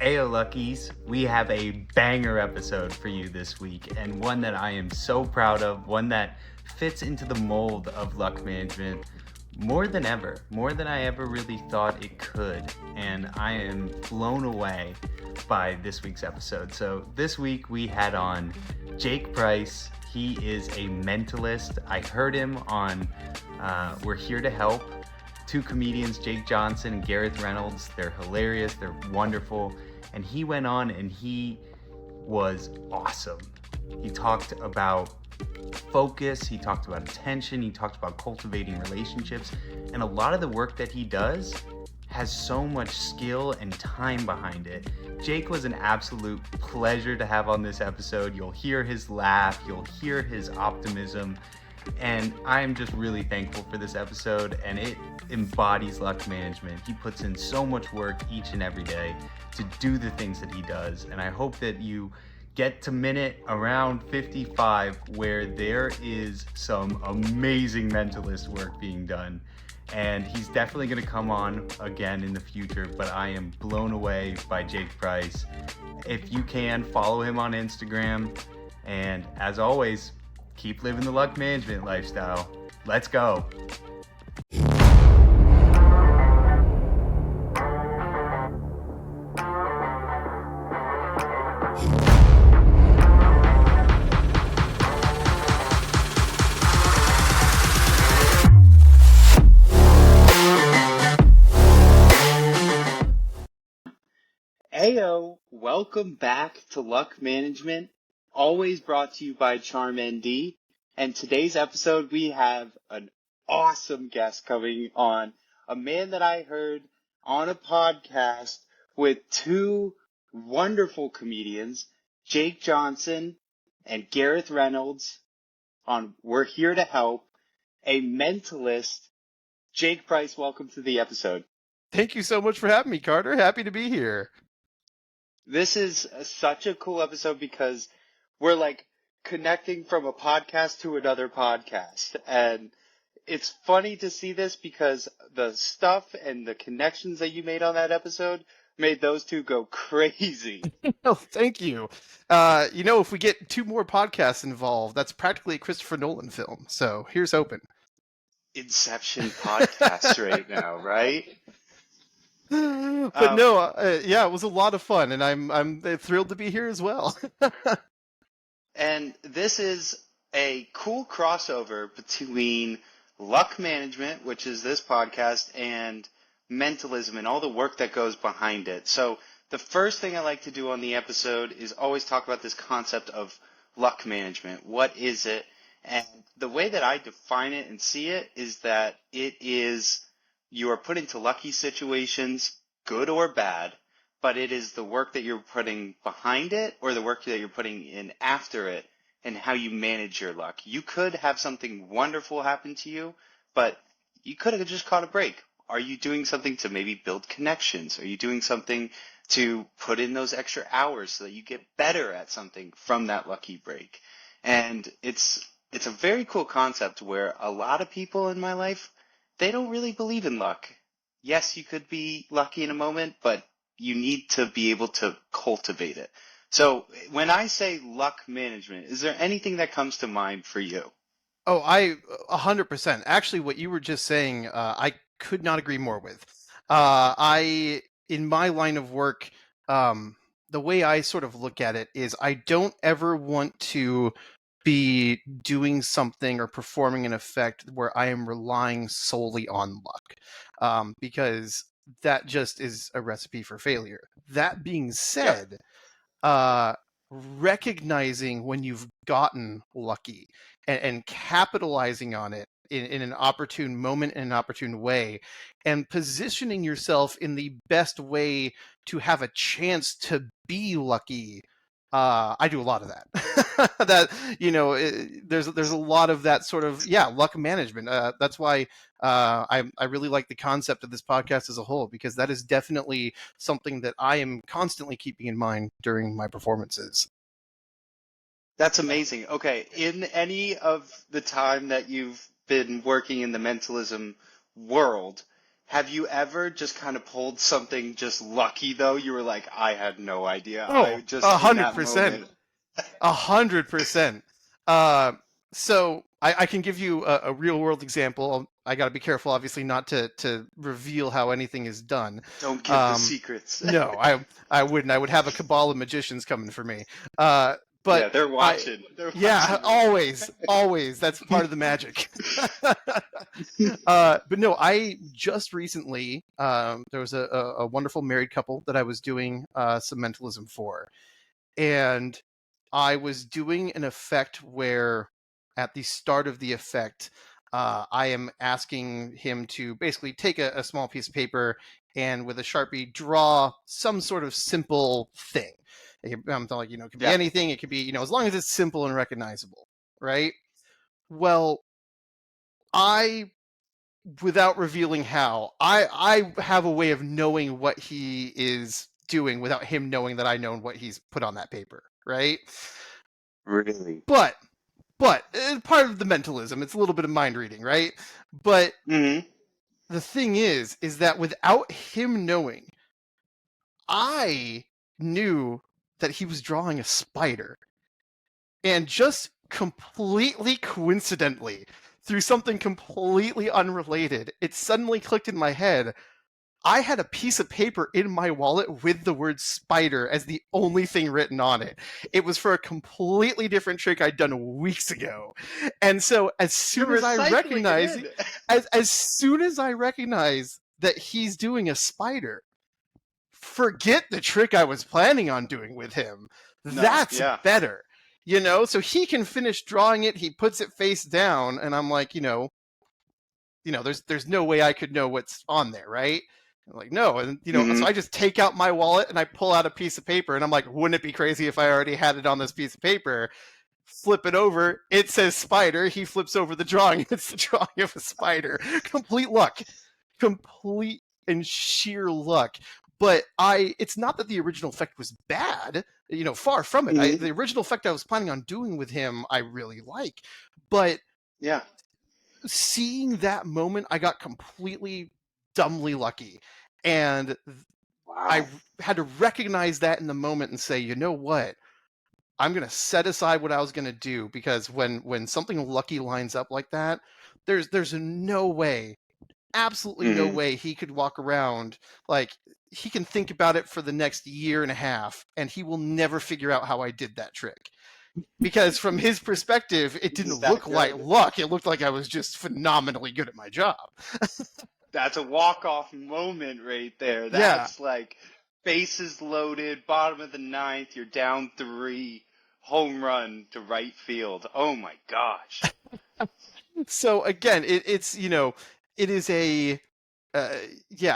Ayo Luckies, we have a banger episode for you this week, and one that I am so proud of, one that fits into the mold of luck management more than I ever really thought it could, and I am blown away by this week's episode. So this week we had on Jake Price. He is a mentalist. I heard him on We're Here to Help. Two comedians, Jake Johnson and Garreth Reynolds. They're hilarious, they're wonderful. And he went on and he was awesome. He talked about focus, he talked about attention, he talked about cultivating relationships. And a lot of the work that he does has so much skill and time behind it. Jake was an absolute pleasure to have on this episode. You'll hear his laugh, you'll hear his optimism. And I'm just really thankful for this episode, and it embodies luck management. He puts in so much work each and every day to do the things that he does, and I hope that you get to minute around 55 where there is some amazing mentalist work being done. And he's definitely going to come on again in the future, but I am blown away by Jake Price. If you can, follow him on Instagram, and as always, keep living the luck management lifestyle. Let's go. Ayo, welcome back to Luck Management, always brought to you by CharmND. And today's episode, we have an awesome guest coming on, a man that I heard on a podcast with two wonderful comedians, Jake Johnson and Garreth Reynolds, on We're Here to Help, a mentalist. Jake Price, welcome to the episode. Thank you so much for having me, Carter. Happy to be here. This is such a cool episode because we're like connecting from a podcast to another podcast. And it's funny to see this because the stuff and the connections that you made on that episode made those two go crazy. Oh, thank you. If we get two more podcasts involved, that's practically a Christopher Nolan film. So here's hoping. Inception podcast right now, right? But it was a lot of fun, and I'm thrilled to be here as well. And this is a cool crossover between luck management, which is this podcast, and mentalism and all the work that goes behind it. So the first thing I like to do on the episode is always talk about this concept of luck management. What is it? And the way that I define it and see it is that it is you are put into lucky situations, good or bad, but it is the work that you're putting behind it or the work that you're putting in after it and how you manage your luck. You could have something wonderful happen to you, but you could have just caught a break. Are you doing something to maybe build connections? Are you doing something to put in those extra hours so that you get better at something from that lucky break? And it's a very cool concept where a lot of people in my life, they don't really believe in luck. Yes, you could be lucky in a moment, but you need to be able to cultivate it. So when I say luck management, is there anything that comes to mind for you? Oh, 100%. Actually, what you were just saying, I could not agree more with. In my line of work, the way I sort of look at it is I don't ever want to be doing something or performing an effect where I am relying solely on luck, because that just is a recipe for failure. That being said, recognizing when you've gotten lucky and capitalizing on it in an opportune moment, in an opportune way, and positioning yourself in the best way to have a chance to be lucky. I do a lot of that. There's a lot of that sort of luck management. That's why I really like the concept of this podcast as a whole, because that is definitely something that I am constantly keeping in mind during my performances. That's amazing. Okay, in any of the time that you've been working in the mentalism world, Have you ever just kind of pulled something just lucky though? You were like, I had no idea. I Oh, just in that 100%. moment. 100%. Uh, so I can give you a real world example. I got to be careful, obviously, not to reveal how anything is done. Don't give the Um, secrets. no, I wouldn't. I would have a cabal of magicians coming for me. But Yeah, they're I, watching. They're yeah, watching, man. always, always. That's part of the magic. But no, I just recently there was a wonderful married couple that I was doing some mentalism for, and I was doing an effect where at the start of the effect, I am asking him to basically take a small piece of paper and with a Sharpie draw some sort of simple thing. I'm like, it could be Yeah. anything. It could be, as long as it's simple and recognizable, right? Well, I, without revealing how, I have a way of knowing what he is doing without him knowing that I know what he's put on that paper, right? Really? But part of the mentalism, it's a little bit of mind reading, right? But Mm-hmm. the thing is that without him knowing, I knew that he was drawing a spider. And just completely coincidentally, through something completely unrelated, it suddenly clicked in my head. I had a piece of paper in my wallet with the word spider as the only thing written on it. It was for a completely different trick I'd done weeks ago. And so as You're soon as I recycling it recognize in. as soon as I recognize that he's doing a spider, forget the trick I was planning on doing with him. No, That's yeah. better. So he can finish drawing it, he puts it face down, and I'm like, there's no way I could know what's on there, right? I'm like, no. And so Mm-hmm. I just take out my wallet and I pull out a piece of paper and I'm like, wouldn't it be crazy if I already had it on this piece of paper? Flip it over, it says spider. He flips over the drawing, it's the drawing of a spider. Complete luck. Complete and sheer luck. But it's not that the original effect was bad, far from it. Mm-hmm. The original effect I was planning on doing with him, I really like. But Yeah. seeing that moment, I got completely dumbly lucky. And I Wow. had to recognize that in the moment and say, you know what? I'm going to set aside what I was going to do, because when something lucky lines up like that, there's no way, absolutely no Mm-hmm. way he could walk around, like, he can think about it for the next year and a half and he will never figure out how I did that trick. Because from his perspective, it This is didn't that look like good. luck. It looked like I was just phenomenally good at my job. That's a walk-off moment right there. Yeah. That's like bases loaded, bottom of the ninth, you're down 3, home run to right field. Oh my gosh. So again, it is uh,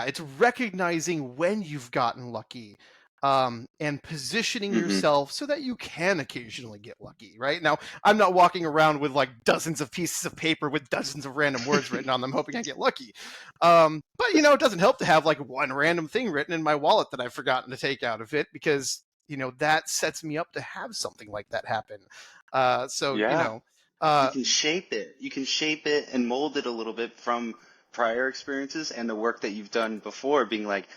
it's recognizing when you've gotten lucky, and positioning Mm-hmm. yourself so that you can occasionally get lucky. Right now, I'm not walking around with like dozens of pieces of paper with dozens of random words written on them, hoping I get lucky. But it doesn't help to have like one random thing written in my wallet that I've forgotten to take out of it, because that sets me up to have something like that happen. So Yeah. You uh, can shape it. You can shape it and mold it a little bit from prior experiences and the work that you've done before, being like,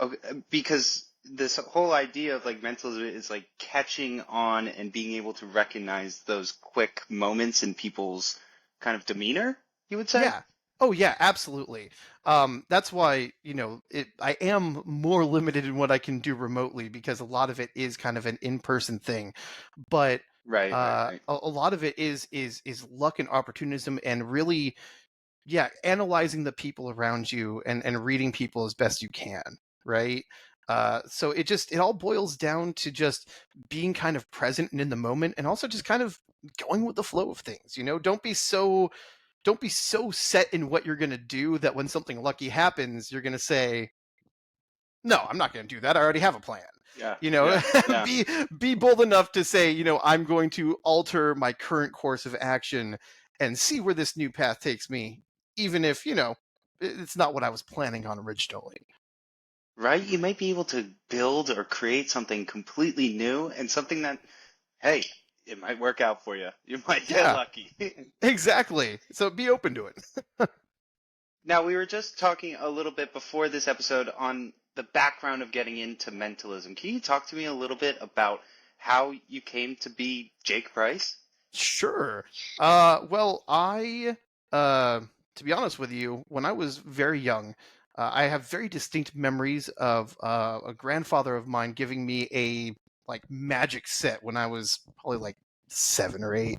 okay, because this whole idea of like mentalism is like catching on and being able to recognize those quick moments in people's kind of demeanor, you would say? Yeah. Oh yeah, absolutely. That's why, I am more limited in what I can do remotely, because a lot of it is kind of an in-person thing. But Right, right, right. a lot of it is luck and opportunism, and really, yeah, analyzing the people around you and reading people as best you can, right? So it all boils down to just being kind of present and in the moment, and also just kind of going with the flow of things. Don't be so set in what you're going to do that when something lucky happens, you're going to say, no, I'm not going to do that. I already have a plan. Yeah, You know, yeah, yeah. be bold enough to say, I'm going to alter my current course of action and see where this new path takes me, even if, it's not what I was planning on originally. Right? You might be able to build or create something completely new and something that, hey, it might work out for you. You might get Yeah, lucky. exactly. So be open to it. Now, we were just talking a little bit before this episode on the background of getting into mentalism. Can you talk to me a little bit about how you came to be Jake Price? Sure. Well, to be honest with you, when I was very young, I have very distinct memories of a grandfather of mine giving me a like magic set when I was probably like 7 or 8,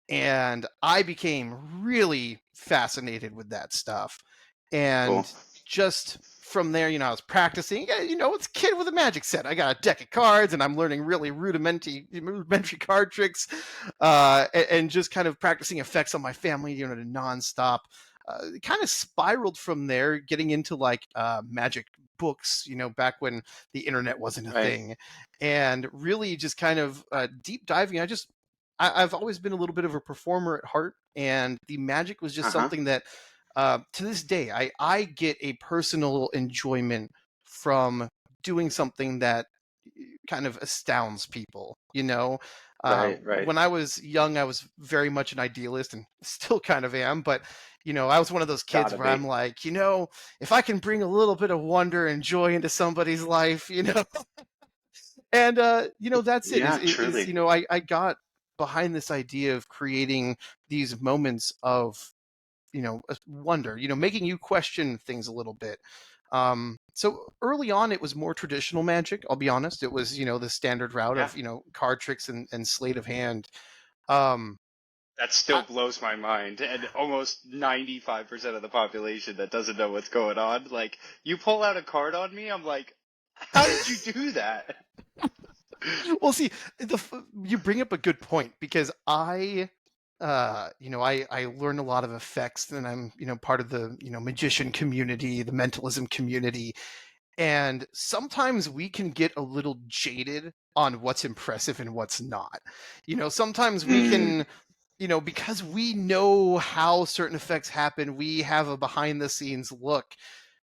and I became really fascinated with that stuff. Cool. And just from there, I was practicing. It's a kid with a magic set. I got a deck of cards, and I'm learning really rudimentary card tricks, and just kind of practicing effects on my family, nonstop. It kind of spiraled from there, getting into like magic books, back when the internet wasn't a Right. thing, and really just kind of deep diving. I've always been a little bit of a performer at heart, and the magic was just Uh-huh. something that, to this day, I get a personal enjoyment from doing something that kind of astounds people. Right. When I was young, I was very much an idealist, and still kind of am. But I was one of those kids Gotta where I'm be. like, if I can bring a little bit of wonder and joy into somebody's life, and that's it. Yeah, truly. I got behind this idea of creating these moments of wonder, making you question things a little bit. So early on, it was more traditional magic. I'll be honest. It was the standard route Yeah. of card tricks and sleight of hand. Um, That still I, blows my mind. And almost 95% of the population that doesn't know what's going on. Like, you pull out a card on me, I'm like, how did you do that? well, see, you bring up a good point, because I learn a lot of effects, and I'm part of the magician community, the mentalism community, and sometimes we can get a little jaded on what's impressive and what's not. Sometimes we Mm, can, because we know how certain effects happen, we have a behind the scenes look.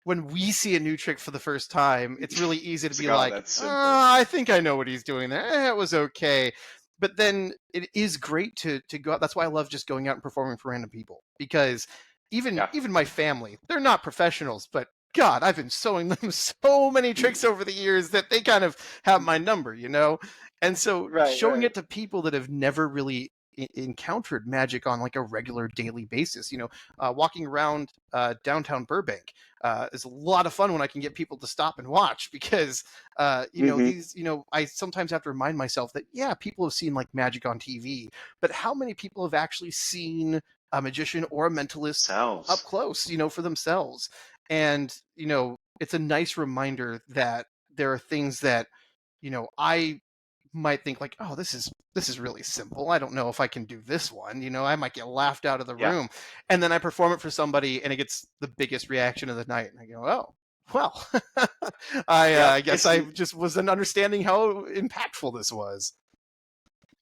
When we see a new trick for the first time, it's really easy to it's be like, oh, like, that's simple. I think I know what he's doing there. It was okay. But then it is great to go out. That's why I love just going out and performing for random people, because even Yeah. even my family, they're not professionals, but God, I've been showing them so many tricks over the years that they kind of have my number. And so showing Right. it to people that have never really encountered magic on like a regular daily basis, walking around downtown Burbank is a lot of fun when I can get people to stop and watch, because Mm-hmm. I sometimes have to remind myself that, yeah, people have seen like magic on TV, but how many people have actually seen a magician or a mentalist up Cells. close, for themselves? And it's a nice reminder that there are things that I might think like, oh, this is really simple. I don't know if I can do this one. I might get laughed out of the Yeah. room, and then I perform it for somebody, and it gets the biggest reaction of the night, and I go, oh, well, Yep. I guess I just wasn't understanding how impactful this was.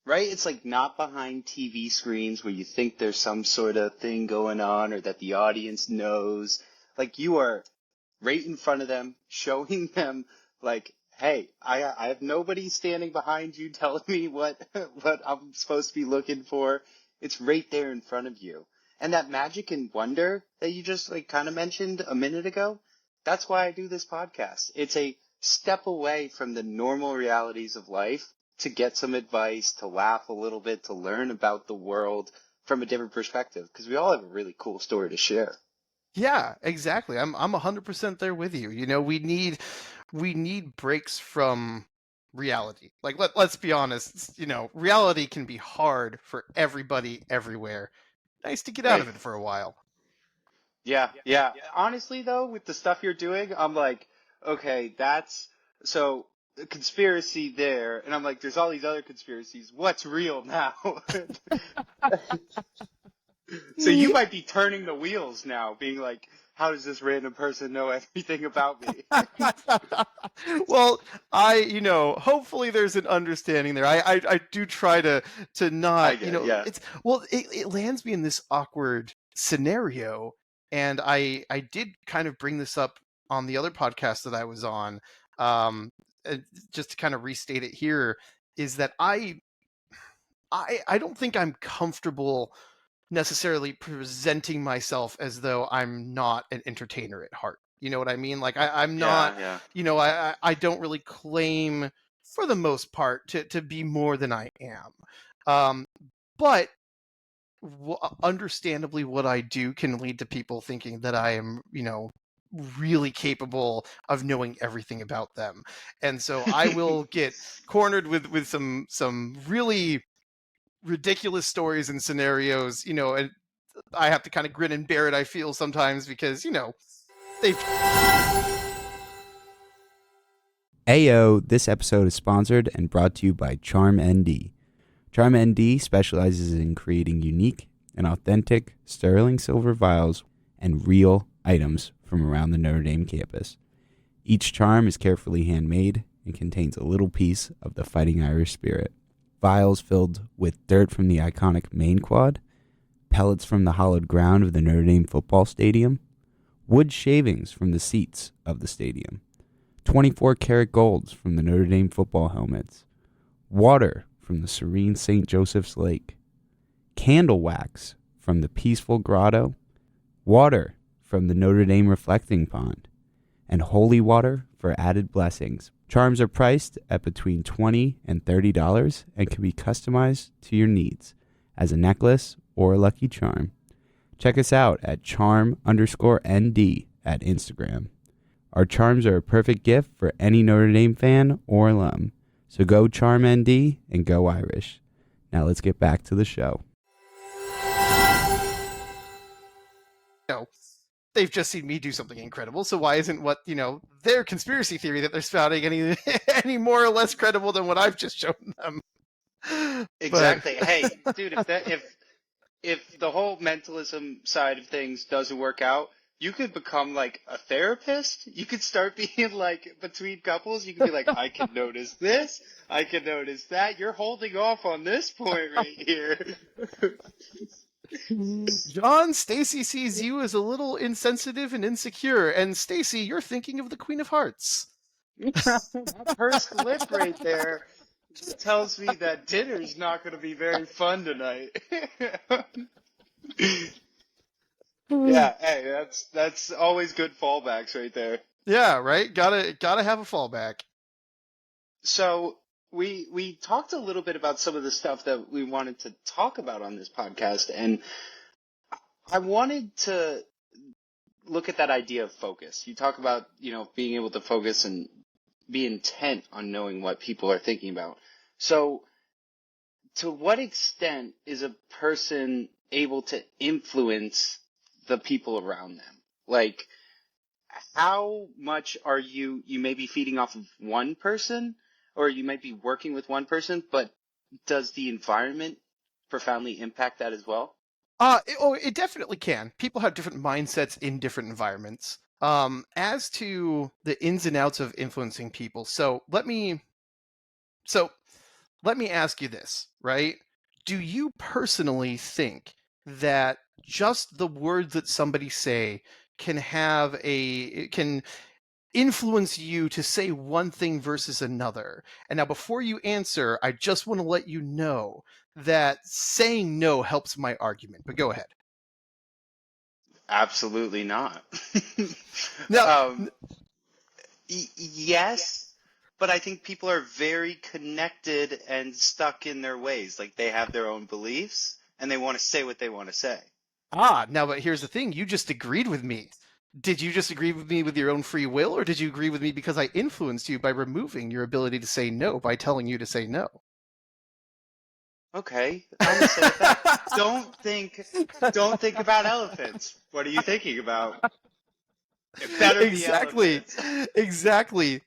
Right? It's like not behind TV screens where you think there's some sort of thing going on or that the audience knows. Like you are right in front of them, showing them like, hey, I have nobody standing behind you telling me what what I'm supposed to be looking for. It's right there in front of you. And that magic and wonder that you just like kind of mentioned a minute ago, that's why I do this podcast. It's a step away from the normal realities of life to get some advice, to laugh a little bit, to learn about the world from a different perspective because we all have a really cool story to share. Yeah, exactly. I'm 100% there with you. We need breaks from reality. Like let's be honest, reality can be hard for everybody everywhere. Nice to get out Right. of it for a while. Yeah. Honestly, though, with the stuff you're doing, I'm like, okay, that's so a conspiracy there, and I'm like, there's all these other conspiracies. What's real now? So you might be turning the wheels now, being like, how does this random person know everything about me? Well, hopefully there's an understanding there. I do try to I not, get, yeah. it's well, it lands me in this awkward scenario, and I did kind of bring this up on the other podcast that I was on. Um, just to kind of restate it here, is that I don't think I'm comfortable necessarily presenting myself as though I'm not an entertainer at heart. You know what I mean? Like I'm not, Yeah, yeah. I don't really claim for the most part to be more than I am. But understandably, what I do can lead to people thinking that I am, really capable of knowing everything about them, and so I will get cornered with some really ridiculous stories and scenarios, and I have to kind of grin and bear it. I feel sometimes because they've. Ayo, this episode is sponsored and brought to you by Charm ND. Charm ND specializes in creating unique and authentic sterling silver vials and real items from around the Notre Dame campus. Each charm is carefully handmade and contains a little piece of the Fighting Irish spirit. Vials filled with dirt from the iconic main quad, pellets from the hollowed ground of the Notre Dame football stadium, wood shavings from the seats of the stadium, 24-karat golds from the Notre Dame football helmets, water from the serene St. Joseph's Lake, candle wax from the peaceful grotto, water from the Notre Dame reflecting pond, and holy water for added blessings. Charms are priced at between $20 and $30 and can be customized to your needs as a necklace or a lucky charm. Check us out at charm_ND at Instagram. Our charms are a perfect gift for any Notre Dame fan or alum. So go Charm ND and go Irish. Now let's get back to the show. They've just seen me do something incredible, so why isn't what their conspiracy theory that they're spouting any more or less credible than what I've just shown them? Exactly. Hey, dude, if the whole mentalism side of things doesn't work out, you could become like a therapist. You could start being like between couples. You could be like, I can notice this. I can notice that. You're holding off on this point right here. John, Stacy sees you as a little insensitive and insecure, and Stacy, you're thinking of the Queen of Hearts. That pursed lip right there tells me that dinner's not going to be very fun tonight. Yeah, hey, that's always good fallbacks right there. Yeah, right. Gotta have a fallback. So we talked a little bit about some of the stuff that we wanted to talk about on this podcast, and I wanted to look at that idea of focus. You talk about, being able to focus and be intent on knowing what people are thinking about. So to what extent is a person able to influence the people around them? Like, how much are you may be feeding off of one person, or you might be working with one person, but does the environment profoundly impact that as well? It definitely can. People have different mindsets in different environments. As to the ins and outs of influencing people, so let me ask you this, right? Do you personally think that just the words that somebody say can influence you to say one thing versus another? And now, before you answer, I just want to let you know that saying no helps my argument, but go ahead. Absolutely not. Now, um, yes, but I think people are very connected and stuck in their ways. Like, they have their own beliefs and they want to say what they want to say. but here's the thing. You just agreed with me. Did you just agree with me with your own free will, or did you agree with me because I influenced you by removing your ability to say no by telling you to say no? Okay, I'm gonna say with that. Don't think about elephants. What are you thinking about? It better be Exactly. elephants. Exactly.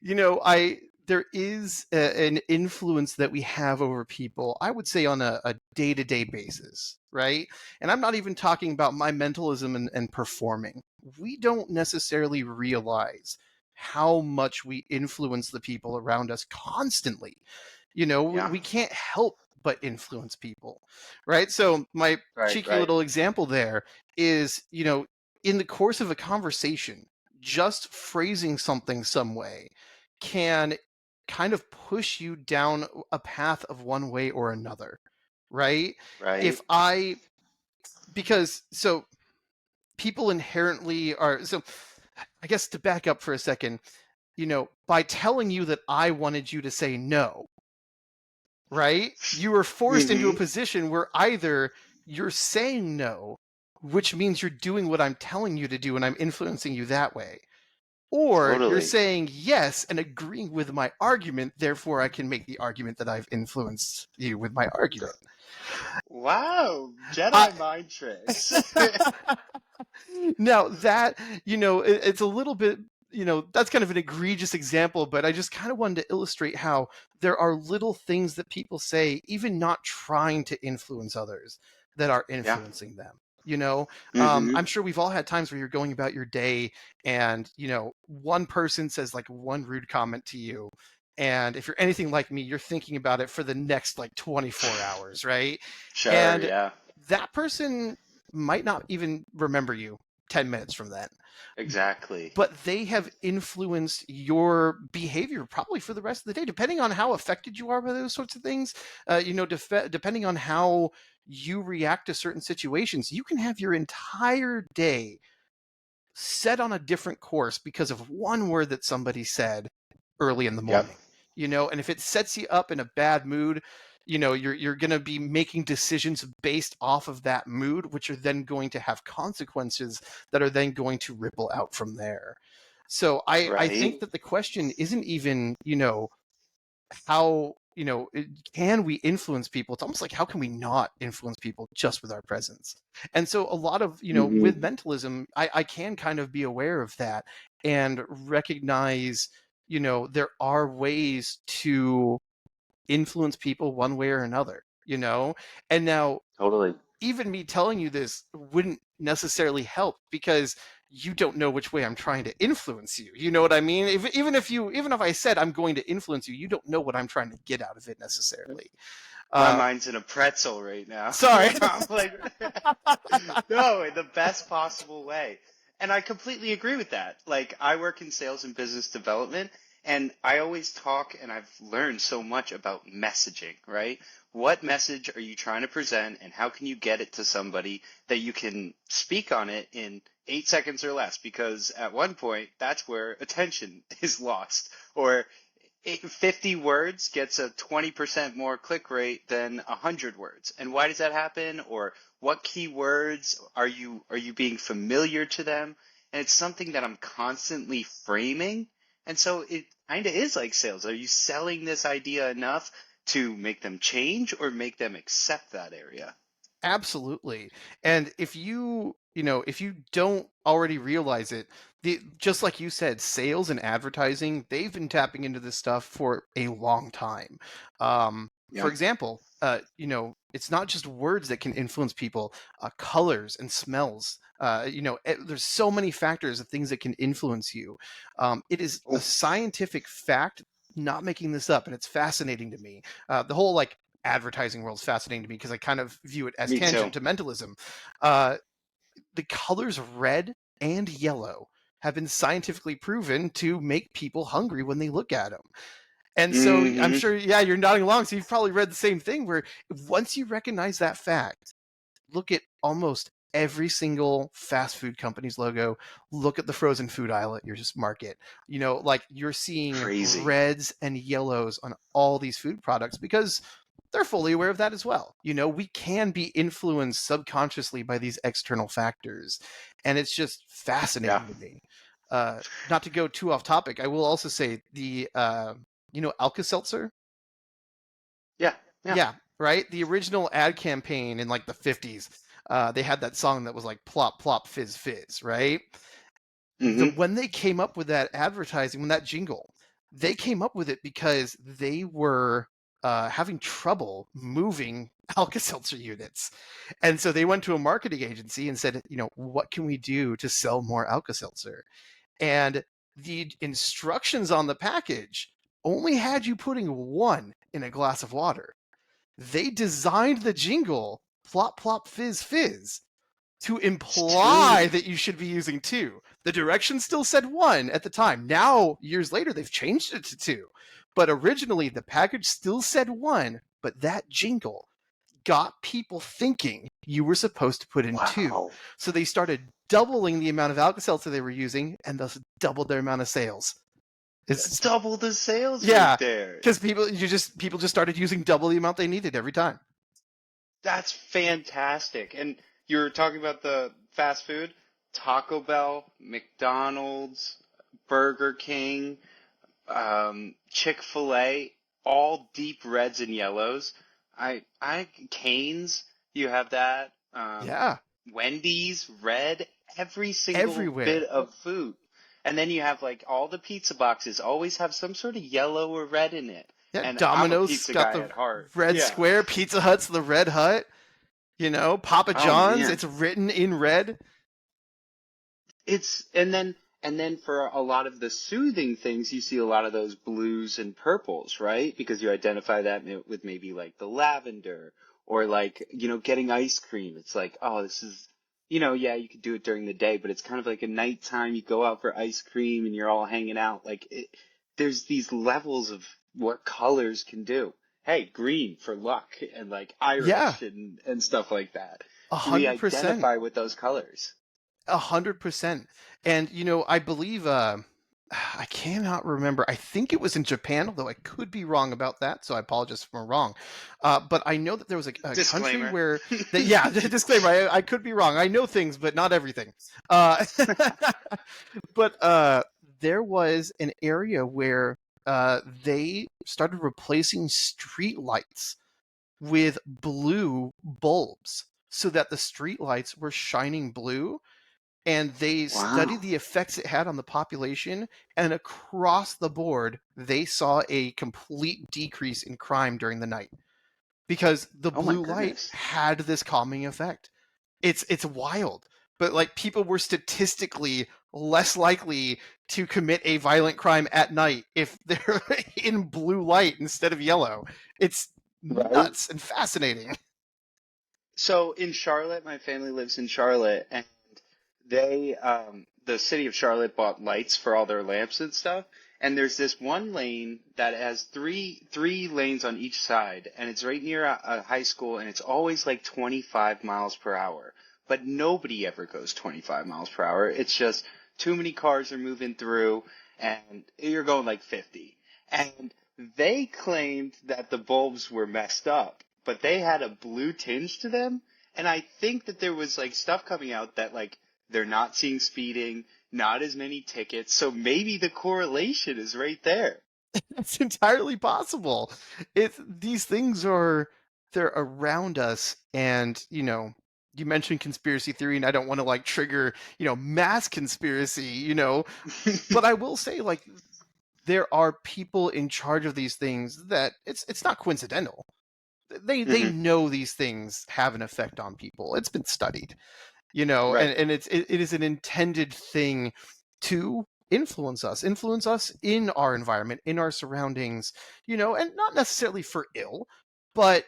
There is an influence that we have over people, I would say, on a day-to-day basis, right? And I'm not even talking about my mentalism and performing. We don't necessarily realize how much we influence the people around us constantly. Yeah. We can't help but influence people, right? So my Right, cheeky right. little example there is, in the course of a conversation, just phrasing something some way can kind of push you down a path of one way or another, right? If Right. I because so people inherently are. So I guess to back up for a second, by telling you that I wanted you to say no, right? You were forced into a Mm-hmm. position where either you're saying no, which means you're doing what I'm telling you to do and I'm influencing you that way. Or you're Totally. saying yes and agreeing with my argument, therefore I can make the argument that I've influenced you with my argument. Wow, I, Jedi mind tricks. now that, it's a little bit, that's kind of an egregious example, but I just kind of wanted to illustrate how there are little things that people say, even not trying to influence others, that are Yeah. influencing them. Mm-hmm. I'm sure we've all had times where you're going about your day and, one person says like one rude comment to you. And if you're anything like me, you're thinking about it for the next like 24 hours, right? Sure, And yeah. that person might not even remember you 10 minutes from then, Exactly. but they have influenced your behavior probably for the rest of the day, depending on how affected you are by those sorts of things. Depending on how you react to certain situations, you can have your entire day set on a different course because of one word that somebody said early in the Yep. morning. And if it sets you up in a bad mood, you're going to be making decisions based off of that mood, which are then going to have consequences that are then going to ripple out from there. So I think Right. that the question isn't even, how, can we influence people? It's almost like, how can we not influence people just with our presence? And so a lot of, Mm-hmm. with mentalism, I can kind of be aware of that and recognize, there are ways to influence people one way or another, and now Totally. even me telling you this wouldn't necessarily help because you don't know which way I'm trying to influence you. You know what I mean? Even if I said I'm going to influence you, you don't know what I'm trying to get out of it necessarily. My Uh, mind's in a pretzel right now. sorry. I'm like, no, in the best possible way. And I completely agree with that. Like, I work in sales and business development, and I always talk, and I've learned so much about messaging, right? What message are you trying to present, and how can you get it to somebody that you can speak on it in 8 seconds or less? Because at one point, that's where attention is lost. Or 50 words gets a 20% more click rate than 100 words. And why does that happen? Or what keywords are you being familiar to them? And it's something that I'm constantly framing. And so it kind of is like sales. Are you selling this idea enough to make them change or make them accept that area? Absolutely. And if you don't already realize it, just like you said, sales and advertising, they've been tapping into this stuff for a long time. For Yeah. example, it's not just words that can influence people, colors and smells. There's so many factors of things that can influence you. It is a Oh, scientific fact, not making this up, and it's fascinating to me. The whole like advertising world is fascinating to me because I kind of view it as me too. tangent to mentalism. Uh, the colors red and yellow have been scientifically proven to make people hungry when they look at them. And so I'm Mm-hmm. sure, yeah, you're nodding along. So you've probably read the same thing where once you recognize that fact, look at almost every single fast food company's logo, look at the frozen food aisle at your market. Like you're seeing Crazy. reds and yellows on all these food products because they're fully aware of that as well. We can be influenced subconsciously by these external factors. And it's just Yeah. fascinating to me. Not to go too off topic, I will also say the, Alka-Seltzer? Yeah. Yeah. Yeah, right? The original ad campaign in like the 50s, they had that song that was like plop, plop, fizz, fizz, right? Mm-hmm. When they came up with that advertising, when that jingle, they came up with it because they were having trouble moving Alka-Seltzer units. And so they went to a marketing agency and said, what can we do to sell more Alka-Seltzer? And the instructions on the package only had you putting one in a glass of water. They designed the jingle, plop, plop, fizz, fizz, to It's imply true. that you should be using two. The directions still said one at the time. Now, years later, they've changed it to two. But originally, the package still said one, but that jingle got people thinking you were supposed to put in 2. Wow. So they started doubling the amount of Alka-Seltzer they were using, and thus doubled their amount of sales. It's Double the sales yeah, right there. because people just started using double the amount they needed every time. That's fantastic. And you were talking about the fast food, Taco Bell, McDonald's, Burger King, Chick-fil-A, all deep reds and yellows. Cane's, you have that. Yeah, Wendy's, red, every single everywhere. bit of food. And then you have like all the pizza boxes always have some sort of yellow or red in it. Yeah, And I'm a Domino's pizza got guy the at heart. red Yeah. square, Pizza Hut's the red hut. You know, Papa Oh John's, man. it's written in red. It's and then for a lot of the soothing things, you see a lot of those blues and purples, right? Because you identify that with maybe like the lavender or like, getting ice cream. It's like, oh, this is, yeah, you could do it during the day, but it's kind of like a nighttime. You go out for ice cream and you're all hanging out. Like there's these levels of what colors can do. Hey, green for luck and like Yeah, Irish and stuff like that. We 100%. identify with those colors. 100%. And I believe I cannot remember. I think it was in Japan, although I could be wrong about that, so I apologize if I'm wrong. But I know that there was a country Disclaimer. where, yeah, disclaimer. I could be wrong. I know things, but not everything. But there was an area where they started replacing street lights with blue bulbs, so that the street lights were shining blue. And they studied Wow. the effects it had on the population, and across the board, they saw a complete decrease in crime during the night because the Oh my blue light goodness. had this calming effect. It's wild, but like people were statistically less likely to commit a violent crime at night if they're in blue light instead of yellow. It's Right? nuts and fascinating. So in Charlotte, my family lives in Charlotte, and they, the city of Charlotte bought lights for all their lamps and stuff. And there's this one lane that has three lanes on each side, and it's right near a high school, and it's always like 25 miles per hour. But nobody ever goes 25 miles per hour. It's just too many cars are moving through, and you're going like 50. And they claimed that the bulbs were messed up, but they had a blue tinge to them. And I think that there was like stuff coming out that like they're not seeing speeding, not as many tickets. So maybe the correlation is right there. It's entirely possible. These things they're around us, and you mentioned conspiracy theory, and I don't want to like trigger mass conspiracy, but I will say like there are people in charge of these things that it's not coincidental. They Mhm. know these things have an effect on people. It's been studied. Right. And it is an intended thing to influence us in our environment, in our surroundings, and not necessarily for ill, but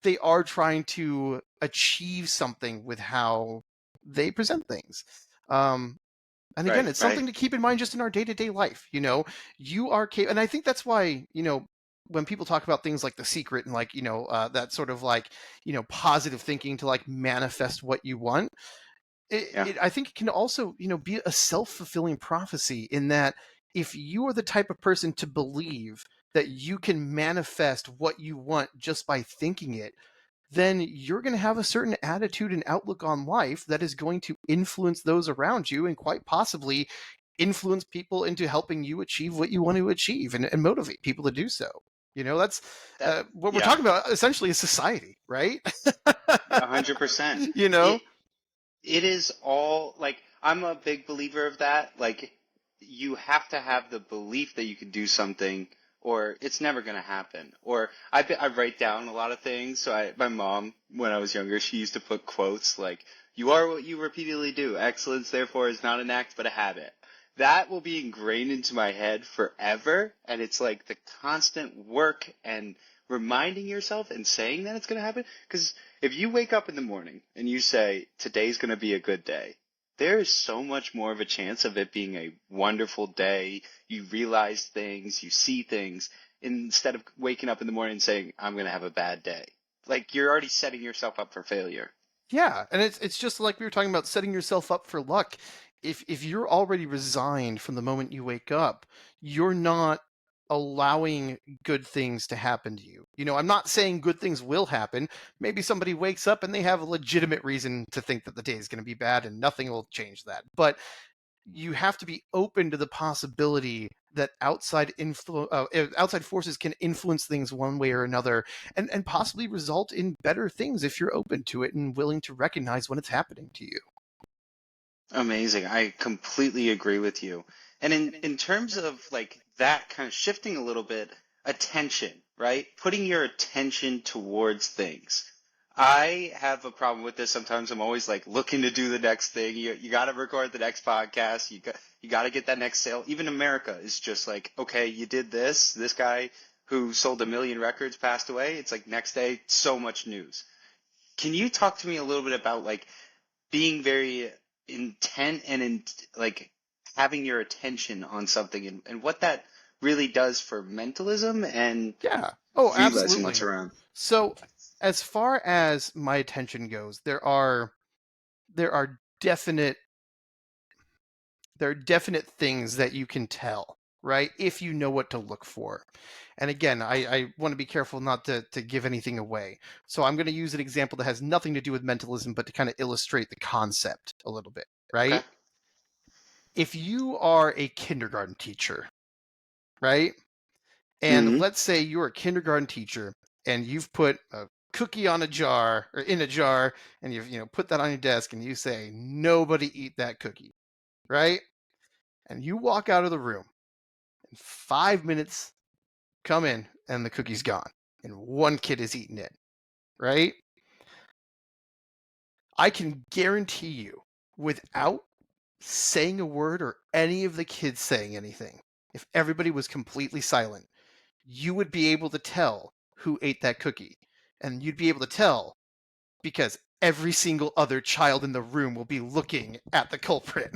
they are trying to achieve something with how they present things. And again, Right. it's Right. something to keep in mind just in our day-to-day life. You are and I think that's why when people talk about things like The Secret and like that sort of like positive thinking to like manifest what you want, Yeah. I think it can also be a self-fulfilling prophecy, in that if you are the type of person to believe that you can manifest what you want just by thinking it, then you're going to have a certain attitude and outlook on life that is going to influence those around you, and quite possibly influence people into helping you achieve what you want to achieve, and motivate people to do so. That's That. what we're Yeah. talking about, essentially, is society, right? 100%. you know? It is all like I'm a big believer of that. Like you have to have the belief that you can do something, or it's never going to happen. Or I write down a lot of things. So my mom, when I was younger, she used to put quotes like, "You are what you repeatedly do. Excellence, therefore, is not an act but a habit." That will be ingrained into my head forever, and it's like the constant work and reminding yourself and saying that it's going to happen. Because if you wake up in the morning and you say, today's going to be a good day, there is so much more of a chance of it being a wonderful day. You realize things, you see things, instead of waking up in the morning and saying, I'm going to have a bad day. Like you're already setting yourself up for failure. Yeah, and it's just like we were talking about setting yourself up for luck. If you're already resigned from the moment you wake up, you're not allowing good things to happen to you. I'm not saying good things will happen. Maybe somebody wakes up and they have a legitimate reason to think that the day is going to be bad and nothing will change that. But you have to be open to the possibility that outside forces can influence things one way or another, and possibly result in better things if you're open to it and willing to recognize when it's happening to you. Amazing. I completely agree with you. And in terms of like that kind of shifting a little bit, attention, right? Putting your attention towards things. I have a problem with this. Sometimes I'm always like looking to do the next thing. You got to record the next podcast. You got to get that next sale. Even America is just like, okay, you did this. This guy who sold 1 million records passed away. It's like next day, so much news. Can you talk to me a little bit about like being very intent and like having your attention on something and what that really does for mentalism and Yeah. realizing Absolutely. what's around? So, as far as my attention goes, there are definite things that you can tell, right? If you know what to look for. And again, I want to be careful not to give anything away. So I'm going to use an example that has nothing to do with mentalism, but to kind of illustrate the concept a little bit, right? Okay. If you are a kindergarten teacher, right? And let's say you're a kindergarten teacher and you've put a cookie on a jar or in a jar and you've put that on your desk and you say, nobody eat that cookie, right? And you walk out of the room and 5 minutes come in and the cookie's gone and one kid has eaten it, right? I can guarantee you, without saying a word or any of the kids saying anything, if everybody was completely silent, you would be able to tell who ate that cookie. And you'd be able to tell because every single other child in the room will be looking at the culprit.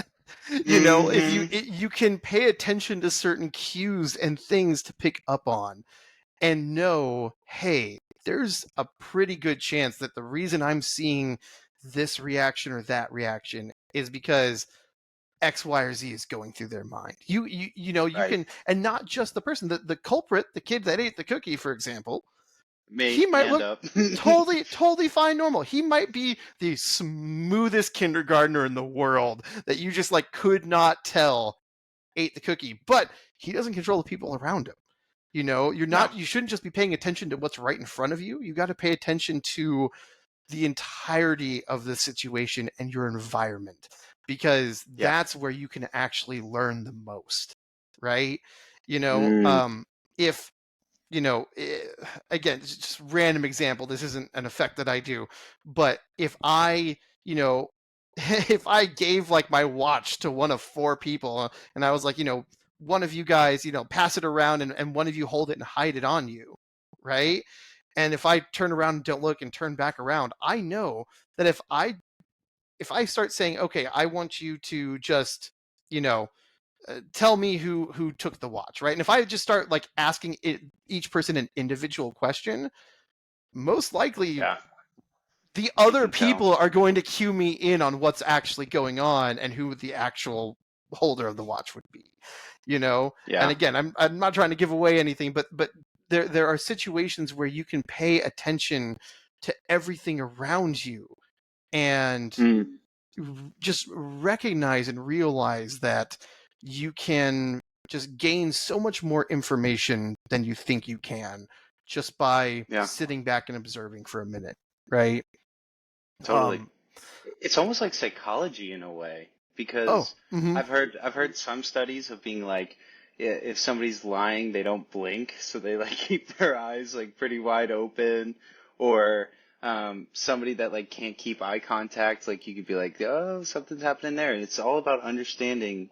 If you can pay attention to certain cues and things to pick up on and know, hey, there's a pretty good chance that the reason I'm seeing this reaction or that reaction is because X, Y, or Z is going through their mind. You Right. can, and not just the person, the culprit, the kid that ate the cookie, for example, May he might end look up. totally fine, normal. He might be the smoothest kindergartner in the world that you just like could not tell ate the cookie, but he doesn't control the people around him. You shouldn't just be paying attention to what's right in front of you. You got to pay attention to the entirety of the situation and your environment, because that's where you can actually learn the most, right? If again, it's just random example, this isn't an effect that I do, but if I if I gave like my watch to one of 4 people and I was like, one of you guys, pass it around and one of you hold it and hide it on you, right? And if I turn around and don't look and turn back around, I know that if I start saying, okay, I want you to just, tell me who took the watch, right? And if I just start like asking each person an individual question, most likely the other people are going to cue me in on what's actually going on and who the actual holder of the watch would be, And again, I'm not trying to give away anything, but there are situations where you can pay attention to everything around you and just recognize and realize that you can just gain so much more information than you think you can just by sitting back and observing for a minute, right? Totally. It's almost like psychology in a way, because I've heard some studies of being like, if somebody's lying, they don't blink, so they like keep their eyes like pretty wide open, or somebody that like can't keep eye contact, like you could be like, oh, something's happening there, and it's all about understanding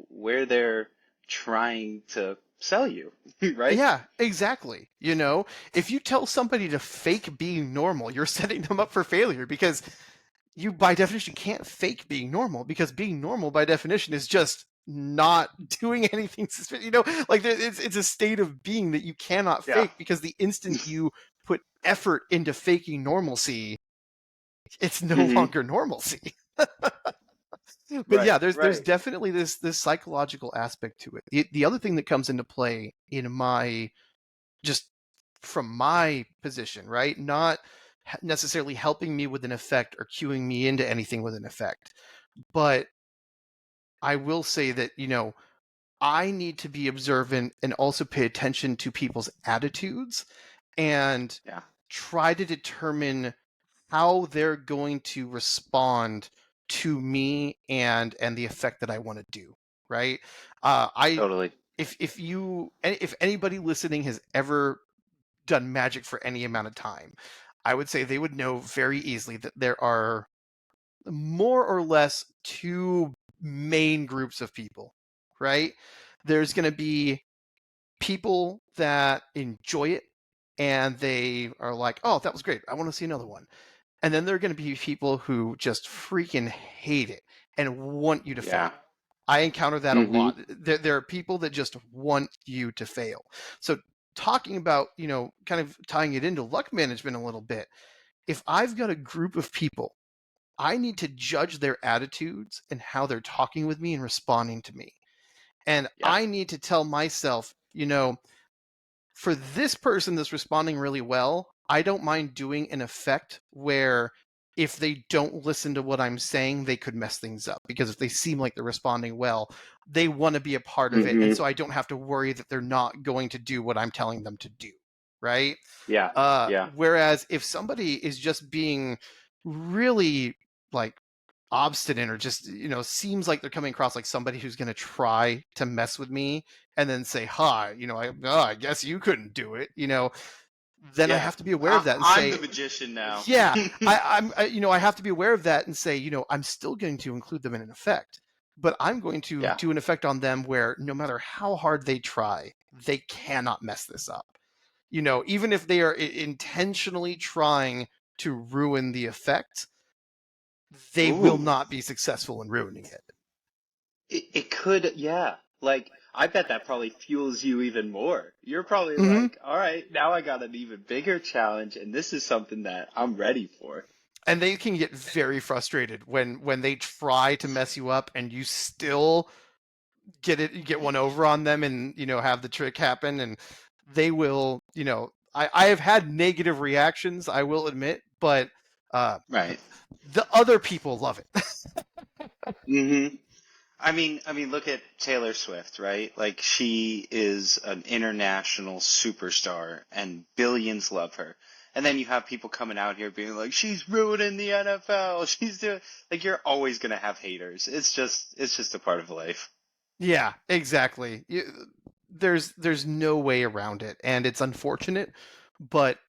where they're trying to sell you, right? Yeah, exactly. If you tell somebody to fake being normal, you're setting them up for failure, because you by definition can't fake being normal, because being normal by definition is just not doing anything suspicious. Like it's a state of being that you cannot fake, because the instant you put effort into faking normalcy, it's no Mhm. longer normalcy. But Right, yeah, there's right. definitely this psychological aspect to it. The other thing that comes into play in my, just from my position, right? Not necessarily helping me with an effect or cueing me into anything with an effect, but I will say that, I need to be observant and also pay attention to people's attitudes and Yeah. try to determine how they're going to respond to me and the effect that I want to do, right? I Totally. if anybody listening has ever done magic for any amount of time, I would say they would know very easily that there are more or less two main groups of people, right? There's going to be people that enjoy it and they are like, oh, that was great, I want to see another one. And then there are going to be people who just freaking hate it and want you to Yeah. fail. I encounter that a Mhm. lot. There are people that just want you to fail. So talking about, kind of tying it into luck management a little bit, if I've got a group of people, I need to judge their attitudes and how they're talking with me and responding to me. And Yeah. I need to tell myself, for this person that's responding really well, I don't mind doing an effect where if they don't listen to what I'm saying, they could mess things up. Because if they seem like they're responding well, they want to be a part of it. And so Mhm. I don't have to worry that they're not going to do what I'm telling them to do. Right. Yeah. Yeah. Whereas if somebody is just being really like obstinate or just, seems like they're coming across like somebody who's going to try to mess with me and then say, hi, I guess you couldn't do it, then I Yeah. have to be aware of that and I'm the say, magician now. yeah, I have to be aware of that and say, I'm still going to include them in an effect, but I'm going to Yeah. do an effect on them where no matter how hard they try, they cannot mess this up. Even if they are intentionally trying to ruin the effect, they will Ooh. not be successful in ruining it. It could, yeah. Like, I bet that probably fuels you even more. You're probably Mm-hmm. like, all right, now I got an even bigger challenge, and this is something that I'm ready for. And they can get very frustrated when they try to mess you up and you still get one over on them and have the trick happen, and they will, I have had negative reactions, I will admit, but Right. the other people love it. Mm-hmm. I mean, look at Taylor Swift, right? Like, she is an international superstar, and billions love her. And then you have people coming out here being like, she's ruining the NFL. She's doing, like, you're always gonna have haters. It's just a part of life. Yeah, exactly. There's no way around it, and it's unfortunate, but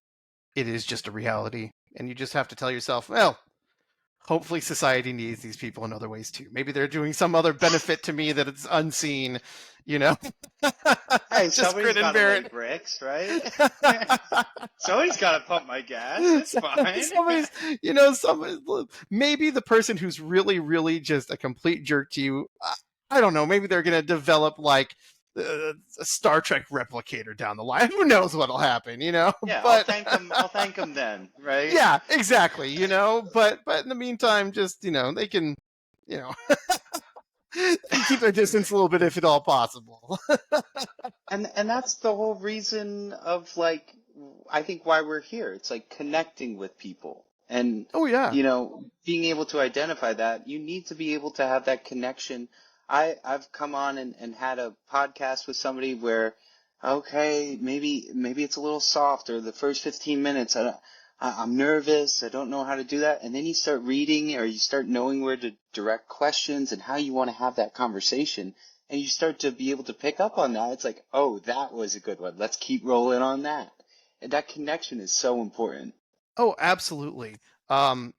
it is just a reality, and you just have to tell yourself, well, hopefully society needs these people in other ways too. Maybe they're doing some other benefit to me that it's unseen, you know. Hey, Just somebody's grin and got to bear lay it. bricks, right? Somebody's got to pump my gas. It's fine. Somebody's, maybe the person who's really, really just a complete jerk to you, I don't know, maybe they're going to develop like a Star Trek replicator down the line. Who knows what'll happen, Yeah, I'll But thank them. I'll thank them then, right? yeah, exactly, But in the meantime, just, they can, you know, they can keep their distance a little bit if at all possible. And that's the whole reason of, like, I think why we're here. It's like connecting with people. And Oh yeah. being able to identify that, you need to be able to have that connection. I've come on and had a podcast with somebody where, okay, maybe it's a little soft, or the first 15 minutes I'm nervous, I don't know how to do that. And then you start reading, or you start knowing where to direct questions and how you want to have that conversation. And you start to be able to pick up on that. It's like, oh, that was a good one. Let's keep rolling on that. And that connection is so important. Oh, absolutely. And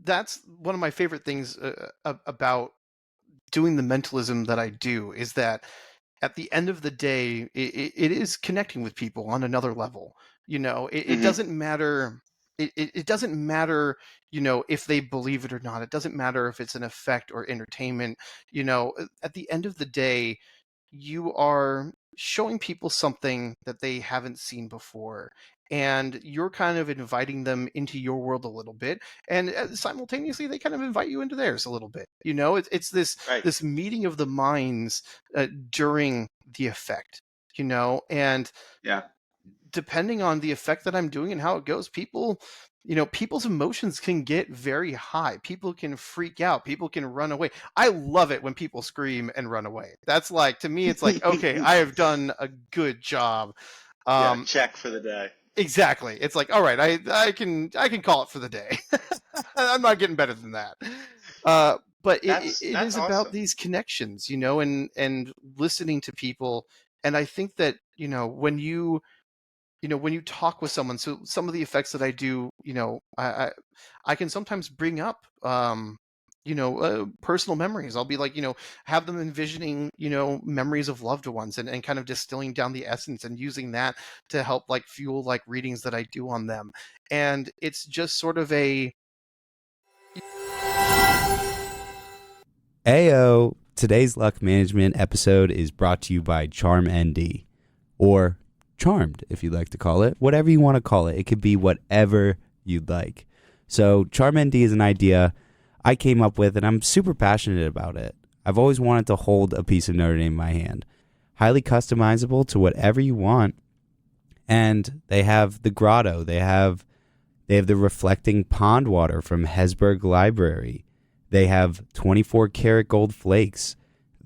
that's one of my favorite things about doing the mentalism that I do, is that at the end of the day, it is connecting with people on another level. It Hmm. doesn't matter. It doesn't matter, if they believe it or not. It doesn't matter if it's an effect or entertainment. At the end of the day, you are showing people something that they haven't seen before. and you're kind of inviting them into your world a little bit, and simultaneously they kind of invite you into theirs a little bit. It's Right. this meeting of the minds during the effect, and Yeah. depending on the effect that I'm doing and how it goes, people's emotions can get very high. People can freak out. People can run away. I love it when people scream and run away. That's like, to me, it's like, okay, I have done a good job. Yeah. Check for the day. Exactly. It's like, all right, I can call it for the day. I'm not getting better than that. But it That's is about awesome. these connections, and listening to people. And I think that, when you talk with someone, so some of the effects that I do, I can sometimes bring up personal memories. I'll be like, have them envisioning, memories of loved ones, and kind of distilling down the essence and using that to help like fuel like readings that I do on them. And it's just sort of a Ayo, today's luck management episode is brought to you by Charm ND, or Charmed, if you'd like to call it. Whatever you want to call it. It could be whatever you'd like. So Charm ND is an idea I came up with, and I'm super passionate about it. I've always wanted to hold a piece of Notre Dame in my hand. Highly customizable to whatever you want. And they have the grotto. They have the reflecting pond water from Hesburgh Library. They have 24 karat gold flakes,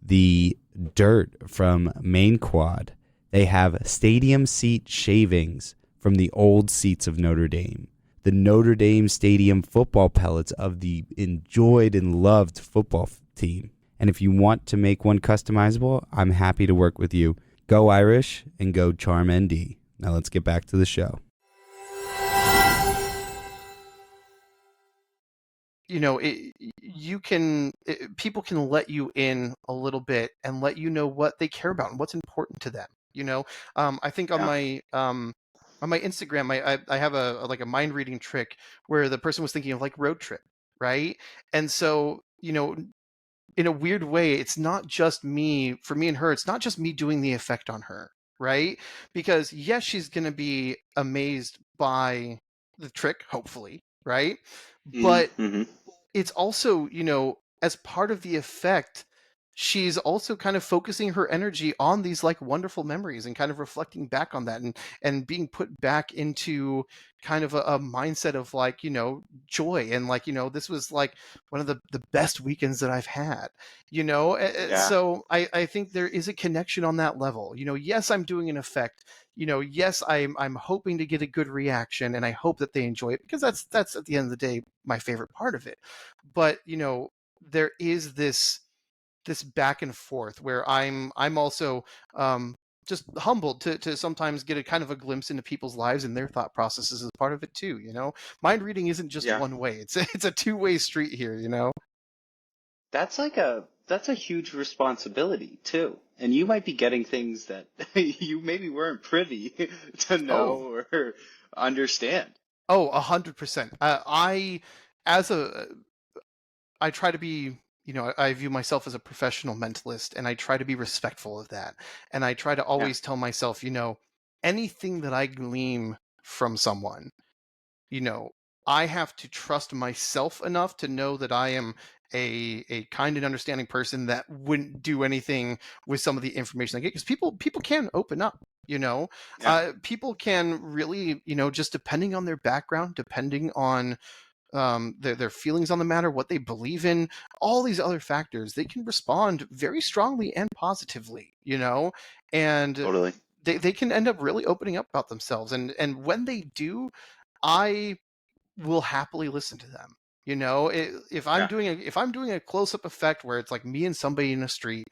the dirt from Main Quad. They have stadium seat shavings from the old seats of Notre Dame, the Notre Dame Stadium football pellets of the enjoyed and loved football team. And if you want to make one customizable, I'm happy to work with you. Go Irish and go Charm ND. Now let's get back to the show. People can let you in a little bit and let you know what they care about and what's important to them. I think on my Instagram, I have a like a mind reading trick where the person was thinking of like road trip, right? And so, in a weird way, it's not just me, for me and her, it's not just me doing the effect on her, right? Because yes, she's going to be amazed by the trick, hopefully, right? But Mm-hmm. it's also, as part of the effect, she's also kind of focusing her energy on these like wonderful memories and kind of reflecting back on that, and being put back into kind of a mindset of like, joy, and like, this was like one of the best weekends that I've had, Yeah. so I think there is a connection on that level. Yes, I'm doing an effect. Yes, I'm hoping to get a good reaction, and I hope that they enjoy it, because that's at the end of the day my favorite part of it. But there is this back and forth where I'm also just humbled to sometimes get a kind of a glimpse into people's lives and their thought processes as part of it too. Mind reading isn't just Yeah. one way. It's a two-way street here. That's a huge responsibility too. And you might be getting things that you maybe weren't privy to Oh, know or understand. 100%. As a I try to be, I view myself as a professional mentalist, and I try to be respectful of that. And I try to Yeah. always tell myself, anything that I glean from someone, I have to trust myself enough to know that I am a kind and understanding person that wouldn't do anything with some of the information I get, because people can open up. Yeah. People can really, just depending on their background, depending on their feelings on the matter, what they believe in, all these other factors, they can respond very strongly and positively, and Totally. they can end up really opening up about themselves. And when they do, I will happily listen to them. If I'm Yeah. doing a close-up effect where it's like me and somebody in the street,